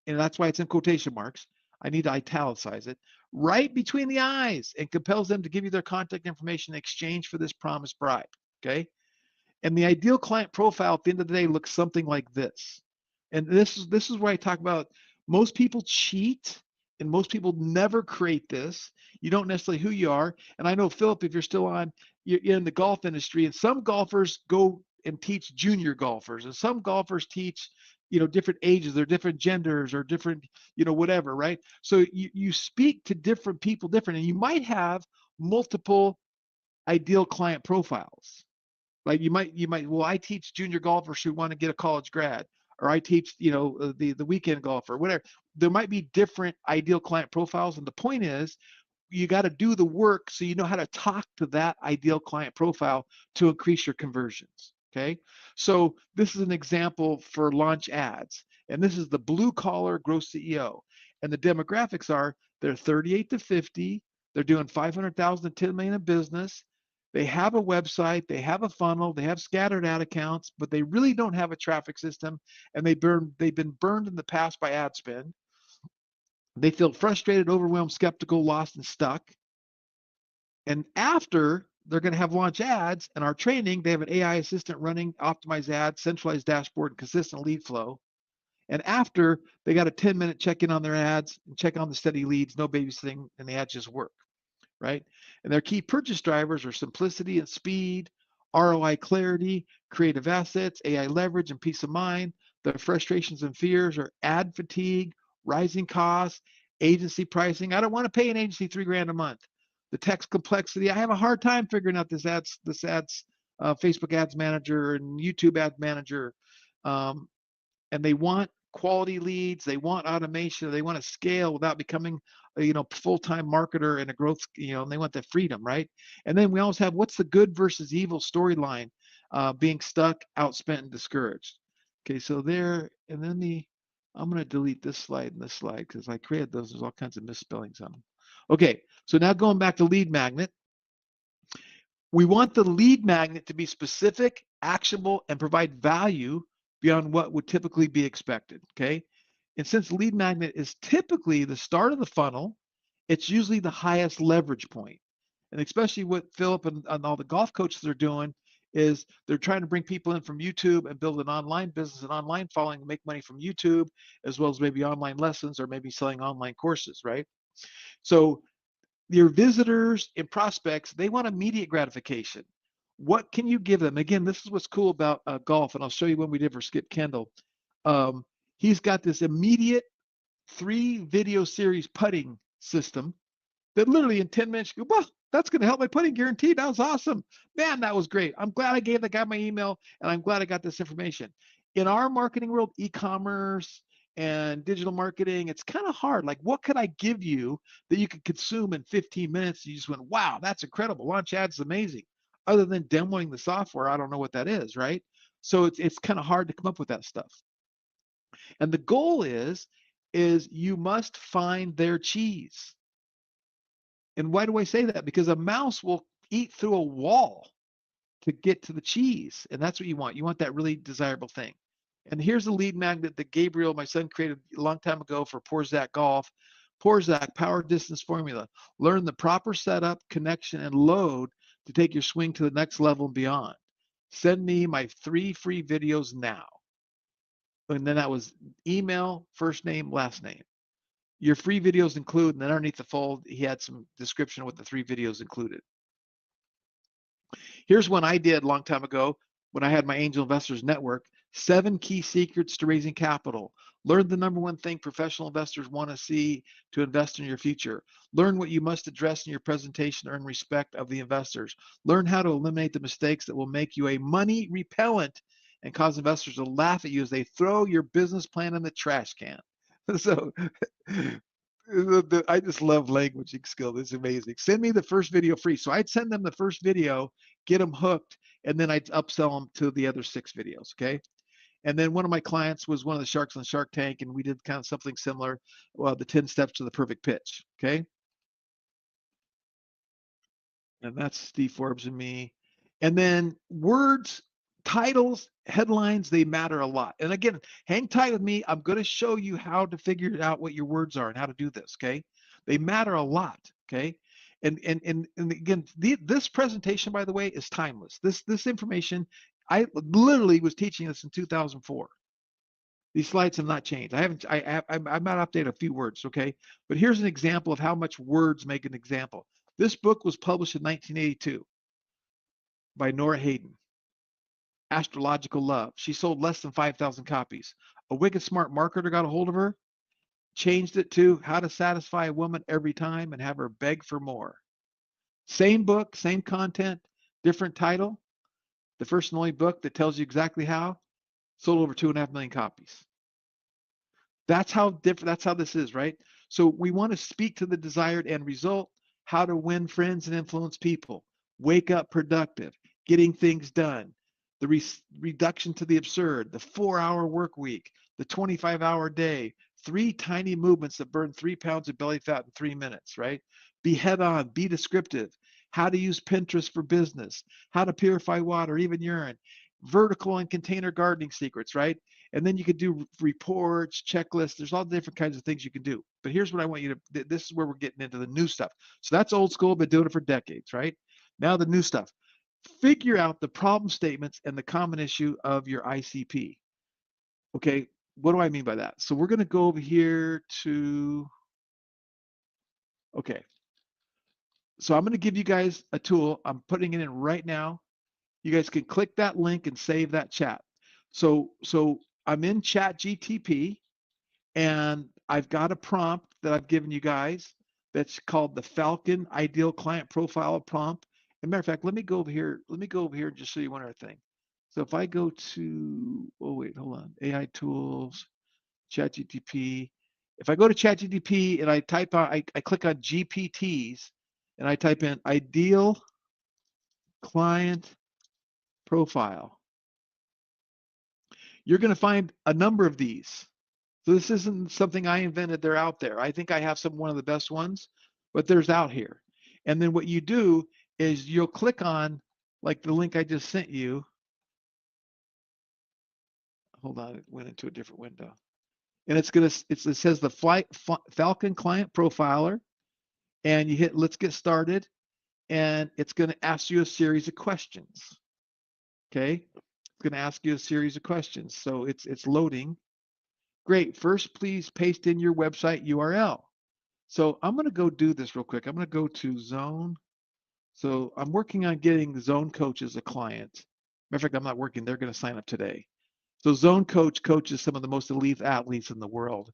And that's why it's in quotation marks. I need to italicize it. Right between the eyes, and compels them to give you their contact information in exchange for this promised bribe. Okay. And the ideal client profile at the end of the day looks something like this. And this is where I talk about most people cheat and most people never create this. You don't necessarily who you are. And I know, Philip, if you're still on, you're in the golf industry, and some golfers go and teach junior golfers, and some golfers teach, different ages or different genders or different, whatever, right? So you speak to different people different, and you might have multiple ideal client profiles. Like you might, well, I teach junior golfers who want to get a college grad, or I teach, the weekend golfer, whatever. There might be different ideal client profiles. And the point is, you got to do the work so you know how to talk to that ideal client profile to increase your conversions. Okay. So this is an example for Launch Ads. And this is the blue collar growth CEO. And the demographics are, they're 38 to 50. They're doing 500,000 to 10 million in business. They have a website, they have a funnel, they have scattered ad accounts, but they really don't have a traffic system, and they've been burned in the past by ad spend. They feel frustrated, overwhelmed, skeptical, lost, and stuck. And after they're going to have Launch Ads and our training, they have an AI assistant running optimized ads, centralized dashboard, and consistent lead flow. And after, they got a 10-minute check-in on their ads and check on the steady leads, no babysitting, and the ads just work. Right? And their key purchase drivers are simplicity and speed, ROI clarity, creative assets, AI leverage, and peace of mind. Their frustrations and fears are ad fatigue, rising costs, agency pricing. I don't want to pay an agency $3,000 a month. The text complexity. I have a hard time figuring out this ads, Facebook Ads Manager and YouTube Ads Manager. And they want quality leads. They want automation. They want to scale without becoming full-time marketer and a growth, and they want the freedom, right? And then we also have what's the good versus evil storyline, being stuck, outspent, and discouraged. Okay, so there, and then I'm going to delete this slide and this slide because I created those. There's all kinds of misspellings on them. Okay, so now going back to lead magnet. We want the lead magnet to be specific, actionable, and provide value beyond what would typically be expected, okay? And since lead magnet is typically the start of the funnel, it's usually the highest leverage point. And especially what Philip and all the golf coaches are doing is they're trying to bring people in from YouTube and build an online business, an online following, and make money from YouTube, as well as maybe online lessons or maybe selling online courses, right? So your visitors and prospects, they want immediate gratification. What can you give them? Again, this is what's cool about golf, and I'll show you when we did for Skip Kendall. He's got this immediate 3-video series putting system that literally in 10 minutes, you go, well, that's going to help my putting guaranteed. That was awesome. Man, that was great. I'm glad I gave the guy my email, and I'm glad I got this information. In our marketing world, e-commerce and digital marketing, it's kind of hard. Like, what could I give you that you could consume in 15 minutes? You just went, wow, that's incredible. Launch Ads is amazing. Other than demoing the software, I don't know what that is, right? So it's kind of hard to come up with that stuff. And the goal is you must find their cheese. And why do I say that? Because a mouse will eat through a wall to get to the cheese. And that's what you want. You want that really desirable thing. And here's the lead magnet that Gabriel, my son, created a long time ago for Poor Zach Golf. Poor Zach Power Distance Formula. Learn the proper setup, connection, and load to take your swing to the next level and beyond. Send me my 3 free videos now. And then that was email, first name, last name. Your free videos include, and then underneath the fold, he had some description of what the 3 videos included. Here's one I did a long time ago when I had my Angel Investors Network. 7 key secrets to raising capital. Learn the #1 thing professional investors want to see to invest in your future. Learn what you must address in your presentation to earn respect of the investors. Learn how to eliminate the mistakes that will make you a money repellent and cause investors to laugh at you as they throw your business plan in the trash can. So I just love languaging skill. It's amazing. Send me the first video free. So I'd send them the first video, get them hooked, and then I'd upsell them to the other 6 videos, okay? And then one of my clients was one of the sharks on Shark Tank, and we did kind of something similar, the 10 steps to the perfect pitch, okay? And that's Steve Forbes and me. And then words, titles, headlines, they matter a lot. And again, hang tight with me. I'm going to show you how to figure out what your words are and how to do this, okay? They matter a lot, okay? And again, this presentation, by the way, is timeless. This information, I literally was teaching this in 2004. These slides have not changed. I might update a few words, okay? But here's an example of how much words make an example. This book was published in 1982 by Nora Hayden. Astrological Love. She sold less than 5,000 copies. A wicked smart marketer got a hold of her, changed it to How to Satisfy a Woman Every Time and Have Her Beg for More. Same book, same content, different title. The first and only book that tells you exactly how, sold over 2.5 million copies. That's how different, that's how this is, right? So we want to speak to the desired end result, how to win friends and influence people, wake up productive, getting things done, the reduction to the absurd, the 4-hour work week, the 25-hour day, 3 tiny movements that burn 3 pounds of belly fat in 3 minutes, right? Be head on, be descriptive, how to use Pinterest for business, how to purify water, even urine, vertical and container gardening secrets, right? And then you could do reports, checklists. There's all different kinds of things you can do. But here's what I want you to, this is where we're getting into the new stuff. So that's old school, been doing it for decades, right? Now the new stuff. Figure out the problem statements and the common issue of your ICP. Okay, what do I mean by that? So we're going to go over here to, okay. So I'm going to give you guys a tool. I'm putting it in right now. You guys can click that link and save that chat. So I'm in ChatGTP, and I've got a prompt that I've given you guys that's called the Falcon Ideal Client Profile Prompt. As a matter of fact, let me go over here. Let me go over here and just show you one other thing. So if I go to, oh wait, hold on, AI tools, ChatGTP. If I go to ChatGTP and I type on, I click on GPTs and I type in ideal client profile, you're going to find a number of these. So this isn't something I invented. They're out there. I think I have one of the best ones, but there's out here. And then what you do is you'll click on like the link I just sent you. Hold on, it went into a different window. And it's going to, it says the Falcon Client Profiler, and you hit let's get started, and it's going to ask you a series of questions. Okay. It's going to ask you a series of questions. So it's loading. Great. First, please paste in your website URL. So I'm going to go do this real quick. I'm going to go to Zone. So I'm working on getting Zone Coach as a client. Matter of fact, I'm not working. They're going to sign up today. So Zone Coach coaches some of the most elite athletes in the world.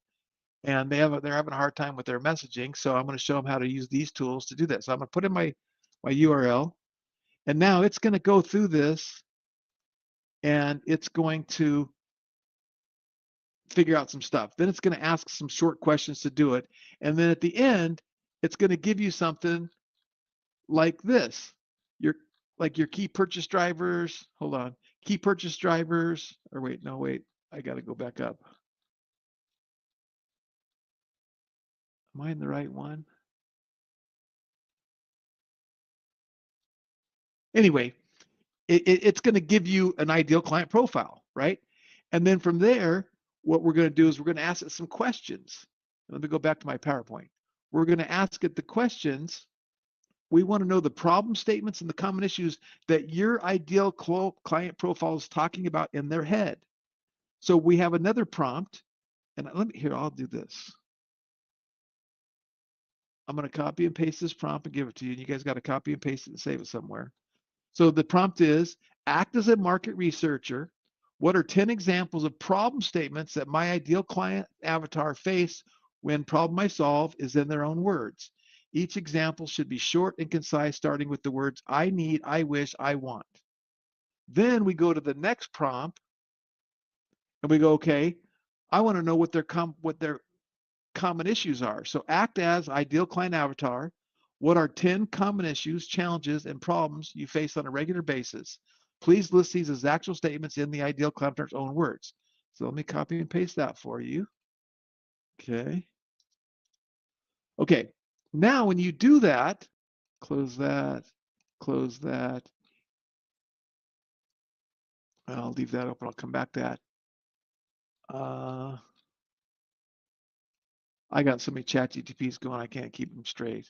And they're having a hard time with their messaging. So I'm going to show them how to use these tools to do that. So I'm going to put in my URL. And now it's going to go through this. And it's going to figure out some stuff. Then it's going to ask some short questions to do it. And then at the end, it's going to give you something like this. Your key purchase drivers. Hold on. Key purchase drivers. Or wait, no, wait. I got to go back up. Am I in the right one? Anyway, it's going to give you an ideal client profile, right? And then from there, what we're going to do is we're going to ask it some questions. Let me go back to my PowerPoint. We're going to ask it the questions. We want to know the problem statements and the common issues that your ideal client profile is talking about in their head. So we have another prompt, and I'll do this. I'm going to copy and paste this prompt and give it to you. And you guys got to copy and paste it and save it somewhere. So the prompt is, act as a market researcher. What are 10 examples of problem statements that my ideal client avatar face when problem I solve is in their own words? Each example should be short and concise, starting with the words I need, I wish, I want. Then we go to the next prompt and we go, okay, I want to know what their common issues are. So act as ideal client avatar. What are 10 common issues, challenges, and problems you face on a regular basis? Please list these as actual statements in the ideal client avatar's own words. So let me copy and paste that for you. Okay. Okay. Now, when you do that, close that, close that. I'll leave that open. I'll come back to that. I got so many ChatGPTs going, I can't keep them straight.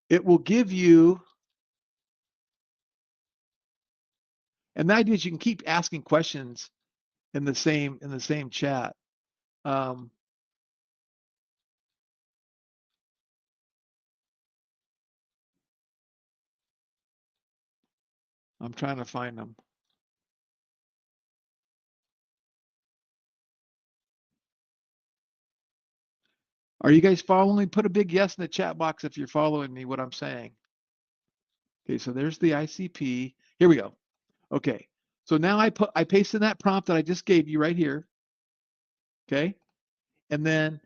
It will give you, and the idea is you can keep asking questions in the same chat. I'm trying to find them. Are you guys following me? Put a big yes in the chat box if you're following me, what I'm saying. Okay, so there's the ICP. Here we go. Okay, so now I paste in that prompt that I just gave you right here. Okay, and then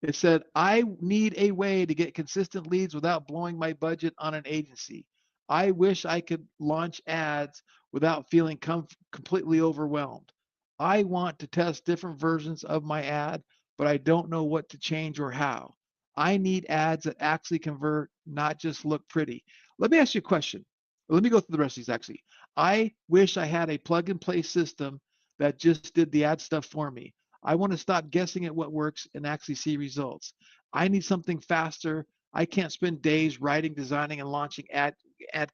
it said, I need a way to get consistent leads without blowing my budget on an agency. I wish I could launch ads without feeling completely overwhelmed. I want to test different versions of my ad, but I don't know what to change or how. I need ads that actually convert, not just look pretty. Let me ask you a question. Let me go through the rest of these actually. I wish I had a plug and play system that just did the ad stuff for me. I want to stop guessing at what works and actually see results. I need something faster. I can't spend days writing, designing, and launching ad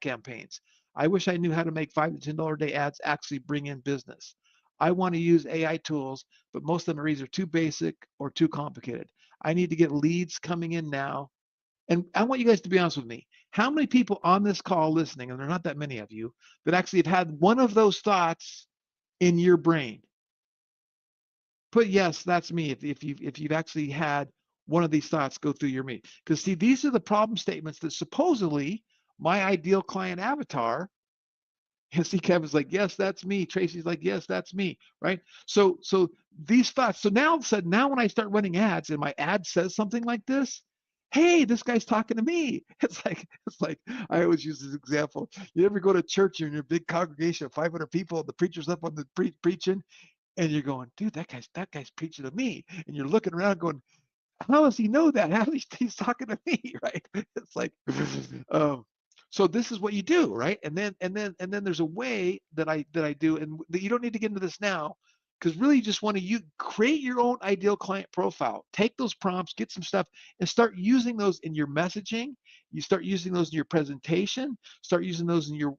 campaigns. I wish I knew how to make $5 to $10 a day ads actually bring in business. I want to use AI tools, but most of them are either too basic or too complicated. I need to get leads coming in now. And I want you guys to be honest with me. How many people on this call listening, and there are not that many of you, that actually have had one of those thoughts in your brain? Put yes, that's me. If you've actually had one of these thoughts go through your mind. Because see, these are the problem statements that supposedly my ideal client avatar, and see, Kevin's like, yes, that's me. Tracy's like, yes, that's me, right? So these thoughts. So now all of a sudden, now when I start running ads and my ad says something like this, hey, this guy's talking to me. It's like I always use this example. You ever go to church, you're in your big congregation of 500 people, the preacher's up on the preaching, and you're going, dude, that guy's preaching to me. And you're looking around going, how does he know that? How he's talking to me, right? It's like, so this is what you do, right? And then there's a way that I do, and you don't need to get into this now, because really you just want to create your own ideal client profile. Take those prompts, get some stuff, and start using those in your messaging. You start using those in your presentation. Start using those in your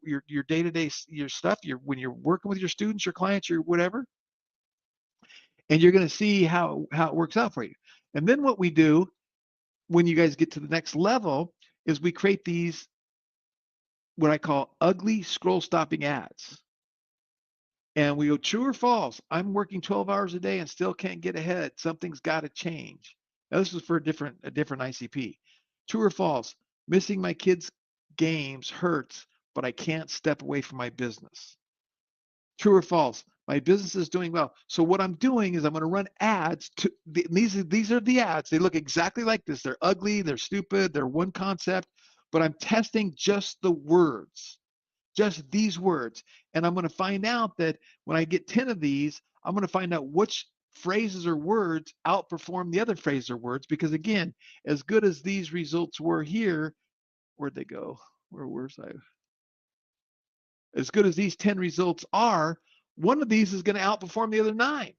day-to-day your stuff. When you're working with your students, your clients, your whatever, and you're going to see how it works out for you. And then what we do when you guys get to the next level is we create these what I call ugly scroll-stopping ads. And we go, true or false? I'm working 12 hours a day and still can't get ahead. Something's got to change. Now, this is for a different ICP. True or false? Missing my kids' games hurts, but I can't step away from my business. True or false? My business is doing well. So what I'm doing is I'm going to run ads. These are the ads. They look exactly like this. They're ugly. They're stupid. They're one concept. But I'm testing just the words. Just these words. And I'm going to find out that when I get 10 of these, I'm going to find out which phrases or words outperform the other phrases or words. Because again, as good as these results were here, where'd they go? Where was I? As good as these 10 results are, one of these is going to outperform the other 9.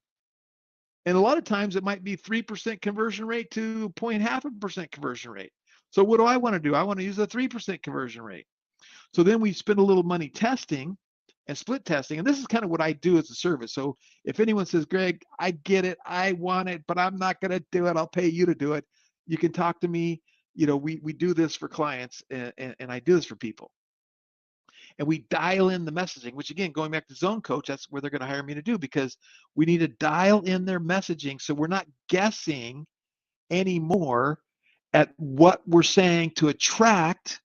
And a lot of times it might be 3% conversion rate to 0.5% conversion rate. So what do I want to do? I want to use a 3% conversion rate. So then we spend a little money testing and split testing. And this is kind of what I do as a service. So if anyone says, Greg, I get it, I want it, but I'm not going to do it, I'll pay you to do it, you can talk to me. You know, we do this for clients and I do this for people. And we dial in the messaging, which again, going back to Zone Coach, that's where they're going to hire me to do, because we need to dial in their messaging so we're not guessing anymore at what we're saying to attract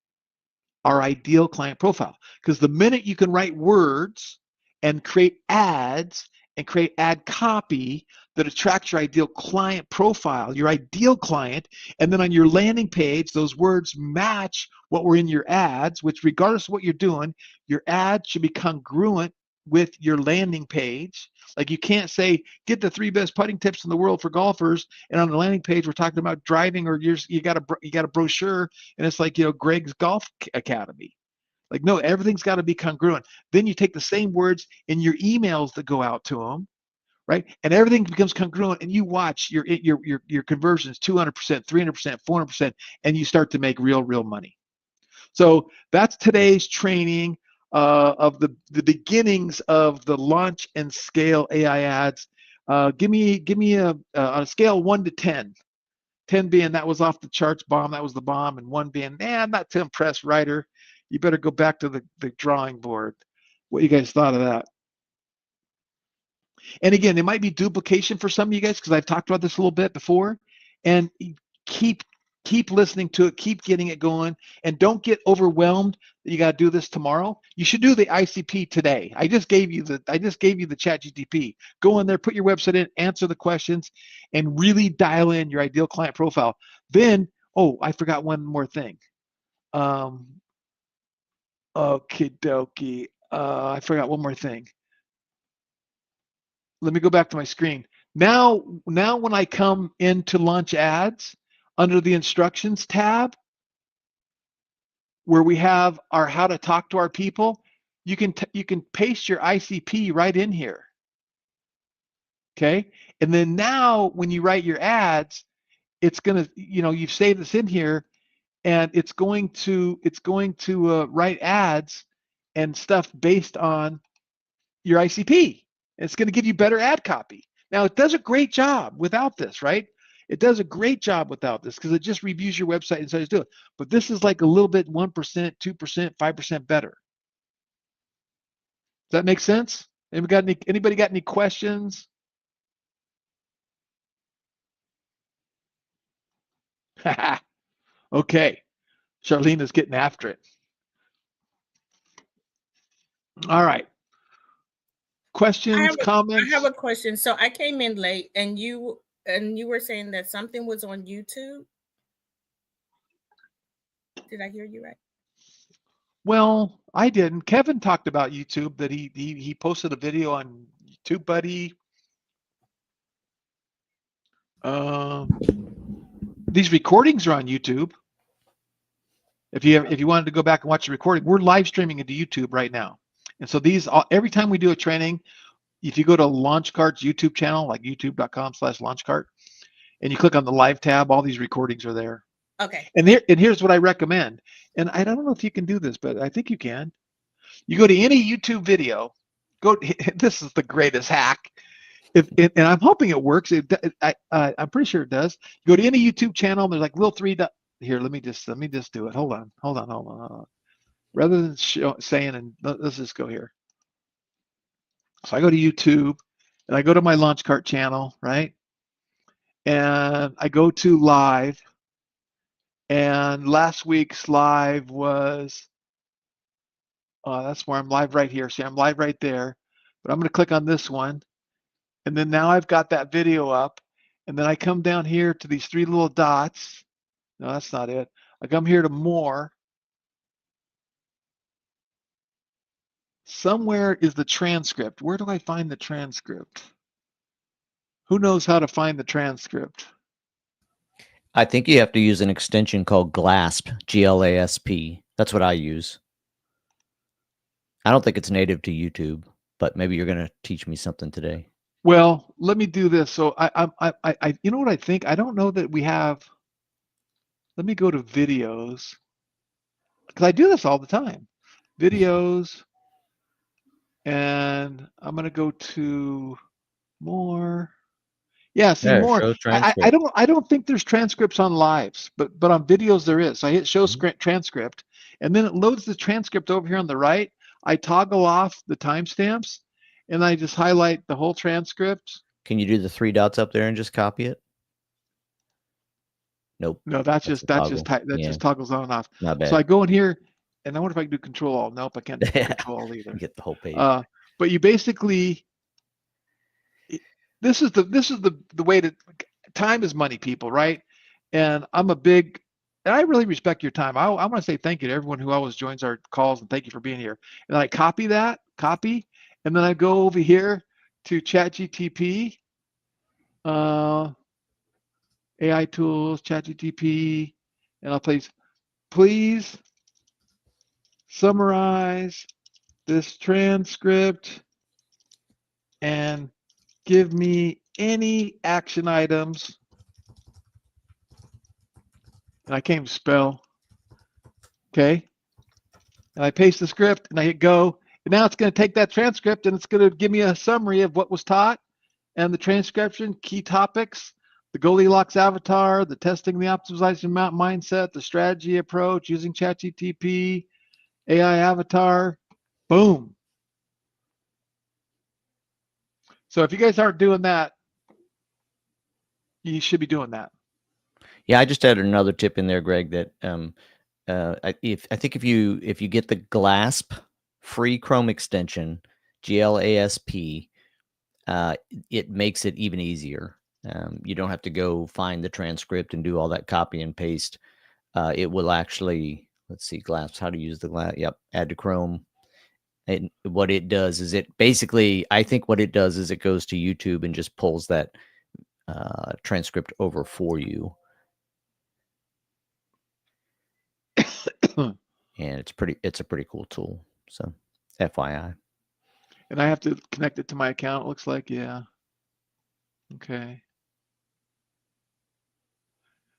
our ideal client profile. Because the minute you can write words and create ads and create ad copy that attracts your ideal client profile, your ideal client, and then on your landing page, those words match what were in your ads, which regardless of what you're doing, your ads should be congruent with your landing page. Like you can't say, get the 3 best putting tips in the world for golfers, and on the landing page we're talking about driving, or you got a brochure and it's like, you know, Greg's Golf Academy. Like, no, everything's got to be congruent. Then you take the same words in your emails that go out to them, right? And everything becomes congruent, and you watch your conversions 200%, 300%, 400%, and you start to make real money. So that's today's training of the beginnings of the launch and scale AI ads. Give me a on a scale of 1 to 10. 10 being that was off the charts bomb, that was the bomb, and 1 being, I'm not too impressed, writer. You better go back to the drawing board. What you guys thought of that? And again, there might be duplication for some of you guys because I've talked about this a little bit before. And keep listening to it, keep getting it going, and don't get overwhelmed that you got to do this tomorrow. You should do the ICP today. I just gave you the ChatGPT. Go in there, put your website in, answer the questions, and really dial in your ideal client profile. Then, oh, I forgot one more thing. Okie dokie. I forgot one more thing. Let me go back to my screen. Now when I come in to launch ads, under the instructions tab, where we have our how to talk to our people, you can paste your ICP right in here. Okay, and then now when you write your ads, it's gonna, you've saved this in here, and it's going to write ads and stuff based on your ICP. It's going to give you better ad copy. Now it does a great job without this, right? It does a great job without this because it just reviews your website and says do it. But this is like a little bit 1%, 2%, 5% better. Does that make sense? Anybody got any questions? Okay. Charlene is getting after it. All right. Questions, comments? I have a question. So I came in late, and you were saying that something was on YouTube. Did I hear you right? Well, I didn't. Kevin talked about YouTube, that he posted a video on TubeBuddy. These recordings are on YouTube. If you wanted to go back and watch the recording, we're live streaming into YouTube right now. And so every time we do a training, if you go to LaunchCart's YouTube channel, like youtube.com/launchcart, and you click on the live tab, all these recordings are there. Okay. And here's what I recommend. And I don't know if you can do this, but I think you can. You go to any YouTube video. This is the greatest hack. And I'm hoping it works. I'm pretty sure it does. You go to any YouTube channel. There's like little 3 dots. Here, let me just do it. Hold on. Rather than saying, and let's just go here. So I go to YouTube, and I go to my LaunchCart channel, right? And I go to live. And last week's live was, that's where I'm live right here. See, I'm live right there. But I'm going to click on this one. And then now I've got that video up. And then I come down here to these 3 little dots. No, that's not it. I come here to more. Somewhere is the transcript. Where do I find the transcript? Who knows how to find the transcript? I think you have to use an extension called GLASP, G-L-A-S-P. That's what I use. I don't think it's native to YouTube, but maybe you're going to teach me something today. Well, let me do this. So I you know what I think? I don't know that we have. Let me go to videos, because I do this all the time. Videos, and I'm going to go to more. Yeah, see more. I don't think there's transcripts on lives, but on videos there is. So I hit show transcript, and then it loads the transcript over here on the right. I toggle off the timestamps, and I just highlight the whole transcript. Can you do the 3 dots up there and just copy it? Nope. No, that just toggles on and off. Not bad. So I go in here, and I wonder if I can do Control Alt. Nope, I can't do Control Alt either. Get the whole page. But you basically, this is the way to, time is money, people, right? And and I really respect your time. I want to say thank you to everyone who always joins our calls, and thank you for being here. And I copy, and then I go over here to ChatGTP, AI tools, ChatGTP, and I'll please summarize this transcript and give me any action items. And I can't even spell. Okay. And I paste the script and I hit go. And now it's going to take that transcript and it's going to give me a summary of what was taught and the transcription, key topics, the Goldilocks avatar, the testing the optimization mindset, the strategy approach, using ChatGTP, AI avatar, boom. So if you guys aren't doing that, you should be doing that. Yeah, I just added another tip in there, Greg, that I think if you get the GLASP free Chrome extension, GLASP, it makes it even easier. You don't have to go find the transcript and do all that copy and paste. It will actually, let's see, GLASP, how to use the GLASP. Yep, add to Chrome. And what it does is I think what it does is it goes to YouTube and just pulls that transcript over for you. And it's a pretty cool tool. So FYI. And I have to connect it to my account, it looks like. Yeah. Okay.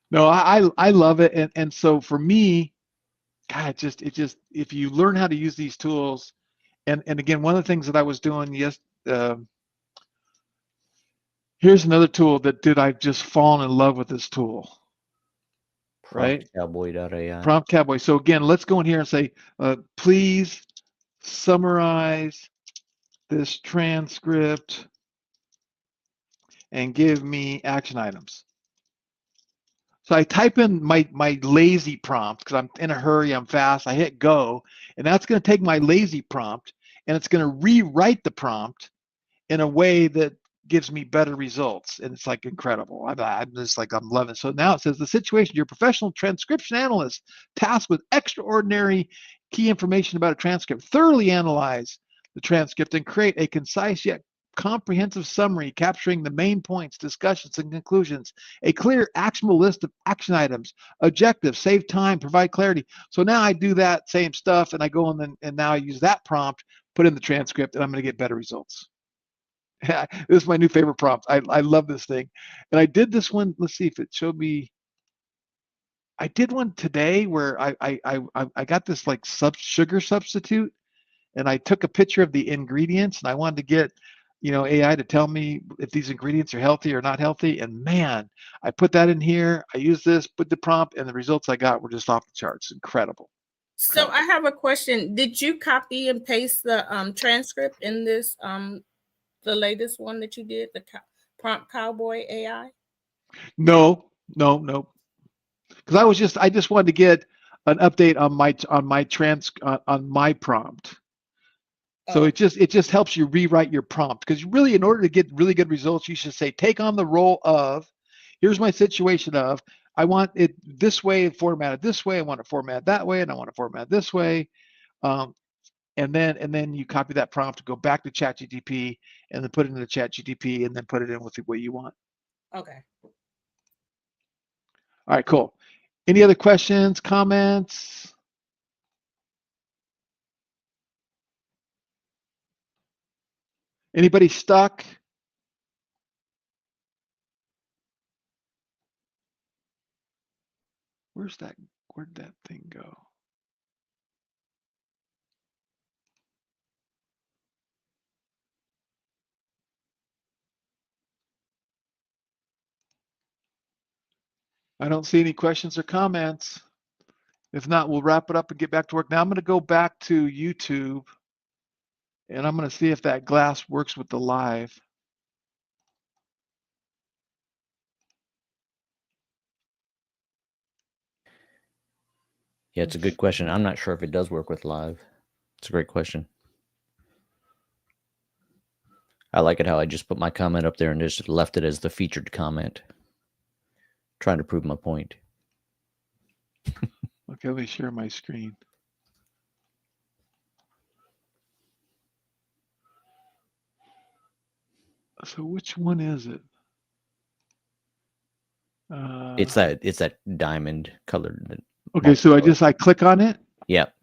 No, I love it. And so for me, God, it just if you learn how to use these tools, and again, one of the things that I was doing, here's another tool I've just fallen in love with this tool. Right? PromptCowboy.ai. Prompt Cowboy. So again, let's go in here and say, please summarize this transcript and give me action items. So I type in my lazy prompt because I'm in a hurry, I'm fast. I hit go, and that's going to take my lazy prompt and it's going to rewrite the prompt in a way that gives me better results. And it's like incredible. I'm just like, I'm loving it. So now it says the situation, your professional transcription analyst tasked with extraordinary key information about a transcript, thoroughly analyze the transcript and create a concise yet comprehensive summary capturing the main points, discussions, and conclusions, a clear, actionable list of action items, objectives, save time, provide clarity. So now I do that same stuff and I go and now I use that prompt, put in the transcript, and I'm going to get better results. This is my new favorite prompt. I love this thing. And I did this one. Let's see if it showed me. I did one today where I got this like sugar substitute, and I took a picture of the ingredients, and I wanted to get, AI to tell me if these ingredients are healthy or not healthy. And man, I put that in here. I used this, put the prompt, and the results I got were just off the charts. Incredible. So I have a question. Did you copy and paste the transcript in this the latest one that you did, the prompt cowboy AI? No. Because I just wanted to get an update on my prompt. So it just helps you rewrite your prompt, because really, in order to get really good results, you should say, take on the role of, here's my situation of, I want it this way, formatted this way, I want it formatted that way, and I want it formatted this way. And then you copy that prompt, go back to ChatGPT, and then put it into ChatGPT, and then put it in with what you want. Okay. All right, cool. Any other questions, comments? Anybody stuck? Where'd that thing go? I don't see any questions or comments. If not, we'll wrap it up and get back to work. Now I'm going to go back to YouTube, and I'm going to see if that glass works with the live. Yeah, it's a good question. I'm not sure if it does work with live. It's a great question. I like it how I just put my comment up there and just left it as the featured comment. Trying to prove my point. Okay, let me share my screen. So which one is it? It's that diamond colored. Okay, so I click on it. Yep.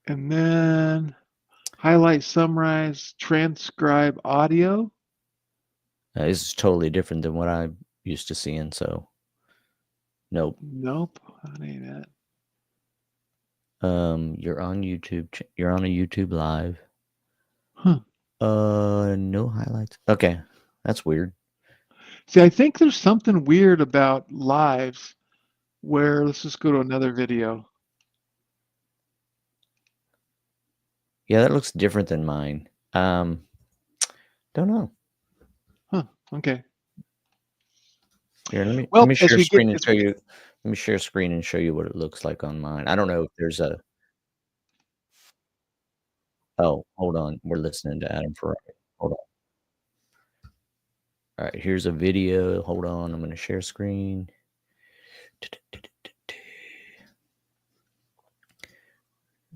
And then highlight, summarize, transcribe audio. This is totally different than what I'm used to seeing. So, nope. Nope, that ain't it. You're on YouTube. You're on a YouTube live. Huh. No highlights. Okay, that's weird. See, I think there's something weird about lives where, let's just go to another video. Yeah, that looks different than mine. Don't know. Huh. Okay. Here, let Well, me as share we screen get- and show you. Let me share screen and show you what it looks like on mine. I don't know if there's a. Oh, hold on. We're listening to Adam Ferrari. Hold on. All right, here's a video. Hold on. I'm going to share screen.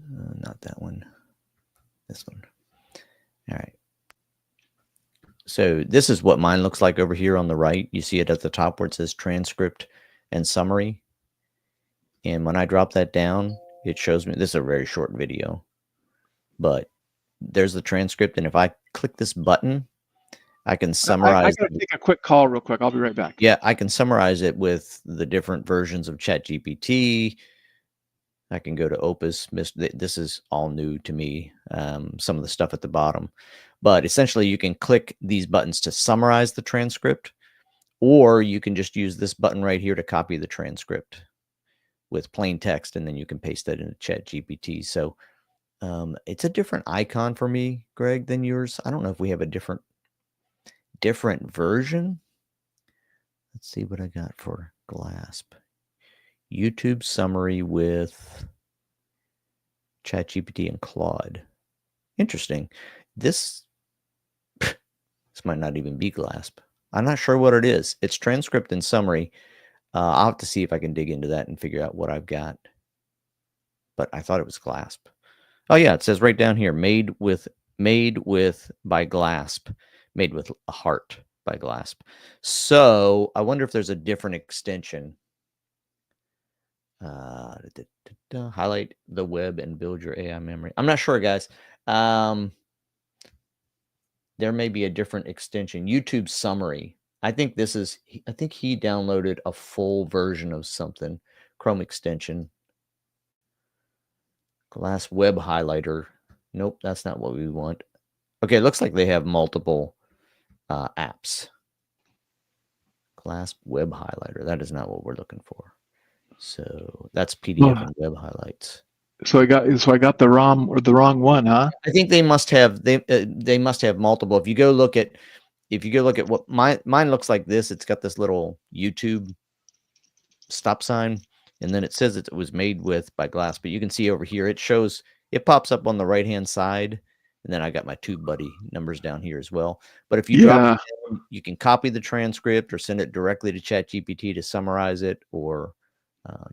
Not that one. This one. All right. So this is what mine looks like over here on the right. You see it at the top where it says transcript and summary. And when I drop that down, it shows me, this is a very short video, but there's the transcript. And if I click this button, I can summarize. I gotta take a quick call real quick. I'll be right back. Yeah, I can summarize it with the different versions of ChatGPT. I can go to Opus. This is all new to me, some of the stuff at the bottom. But essentially, you can click these buttons to summarize the transcript, or you can just use this button right here to copy the transcript with plain text, and then you can paste that into ChatGPT. So it's a different icon for me, Greg, than yours. I don't know if we have a different version. Let's see what I got for GLASP. YouTube summary with ChatGPT and Claude. Interesting. This might not even be GLASP. I'm not sure what it is. It's transcript and summary. I'll have to see if I can dig into that and figure out what I've got. But I thought it was GLASP. Oh yeah, it says right down here, made with by GLASP, made with a heart by GLASP. So I wonder if there's a different extension. Highlight the web and build your AI memory. I'm not sure, guys. there may be a different extension. YouTube summary. I think this is, I think he downloaded a full version of something. Chrome extension. Glass web highlighter. Nope, that's not what we want. Okay, it looks like they have multiple apps. Glass web highlighter. That is not what we're looking for. So that's PDF and web highlights. So I got the ROM or the wrong one, huh? I think they must have they must have multiple. If you go look at what mine looks like this, it's got this little YouTube stop sign, and then it says it was made with by Glass, but you can see over here it pops up on the right hand side, and then I got my TubeBuddy numbers down here as well. But if you drop it down, you can copy the transcript or send it directly to ChatGPT to summarize it, or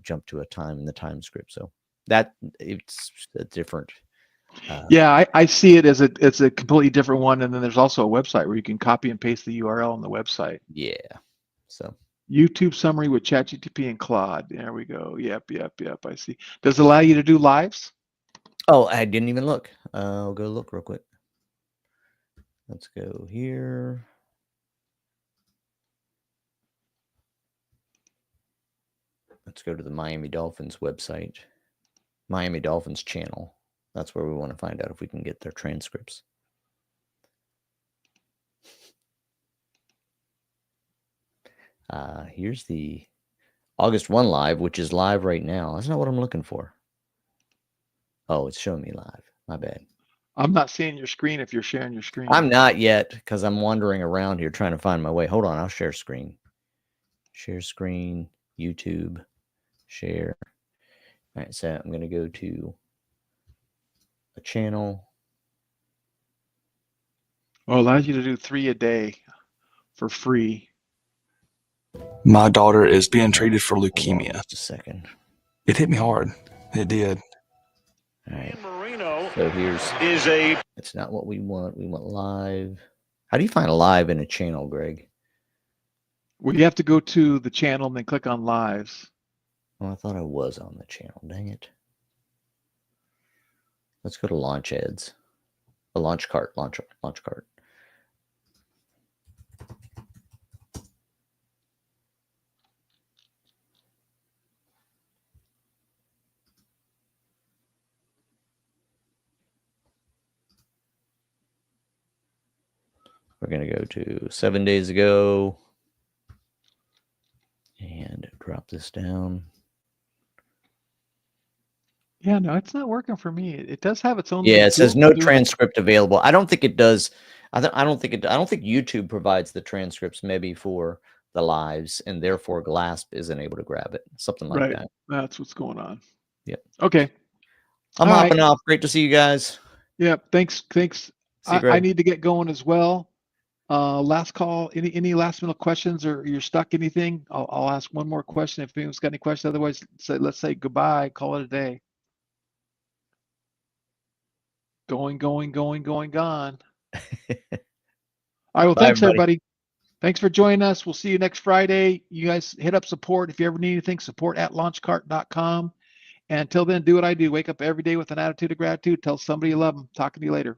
jump to a time in the time script. So that it's a different. Yeah, I see it as it's a completely different one, and then there's also a website where you can copy and paste the URL on the website. Yeah. So YouTube summary with ChatGPT and Claude. There we go. Yep. I see. Does it allow you to do lives? Oh, I didn't even look. I'll go look real quick. Let's go here. Let's go to the Miami Dolphins website, Miami Dolphins channel. That's where we want to find out if we can get their transcripts. Here's the August 1 live, which is live right now. That's not what I'm looking for. Oh, it's showing me live. My bad. I'm not seeing your screen if you're sharing your screen. I'm not yet because I'm wandering around here trying to find my way. Hold on, I'll share screen. Share screen, YouTube, share. All right, so I'm going to go to a channel. Well, it allows you to do 3 a day for free. My daughter is being treated for leukemia. Just a second. It hit me hard. It did. All right. So it's not what we want. We want live. How do you find live in a channel, Greg? Well, you have to go to the channel and then click on lives. Oh, I thought I was on the channel. Dang it. Let's go to launch ads. A launch cart. Launch cart. We're going to go to 7 days ago and drop this down. Yeah, no, it's not working for me. It does have its own. Yeah, it says no transcript available. I don't think it does. I don't think YouTube provides the transcripts maybe for the lives, and therefore Glasp isn't able to grab it. Something like that. That's what's going on. Yep. Okay. I'm hopping off. Great to see you guys. Yep. Thanks. I need to get going as well. Last call. Any last minute questions, or you're stuck? Anything? I'll ask one more question if anyone's got any questions. Otherwise, let's say goodbye. Call it a day. Going, gone. All right. Well, thanks, everybody. Thanks for joining us. We'll see you next Friday. You guys hit up support. If you ever need anything, support@launchcart.com. And until then, do what I do. Wake up every day with an attitude of gratitude. Tell somebody you love them. Talking to you later.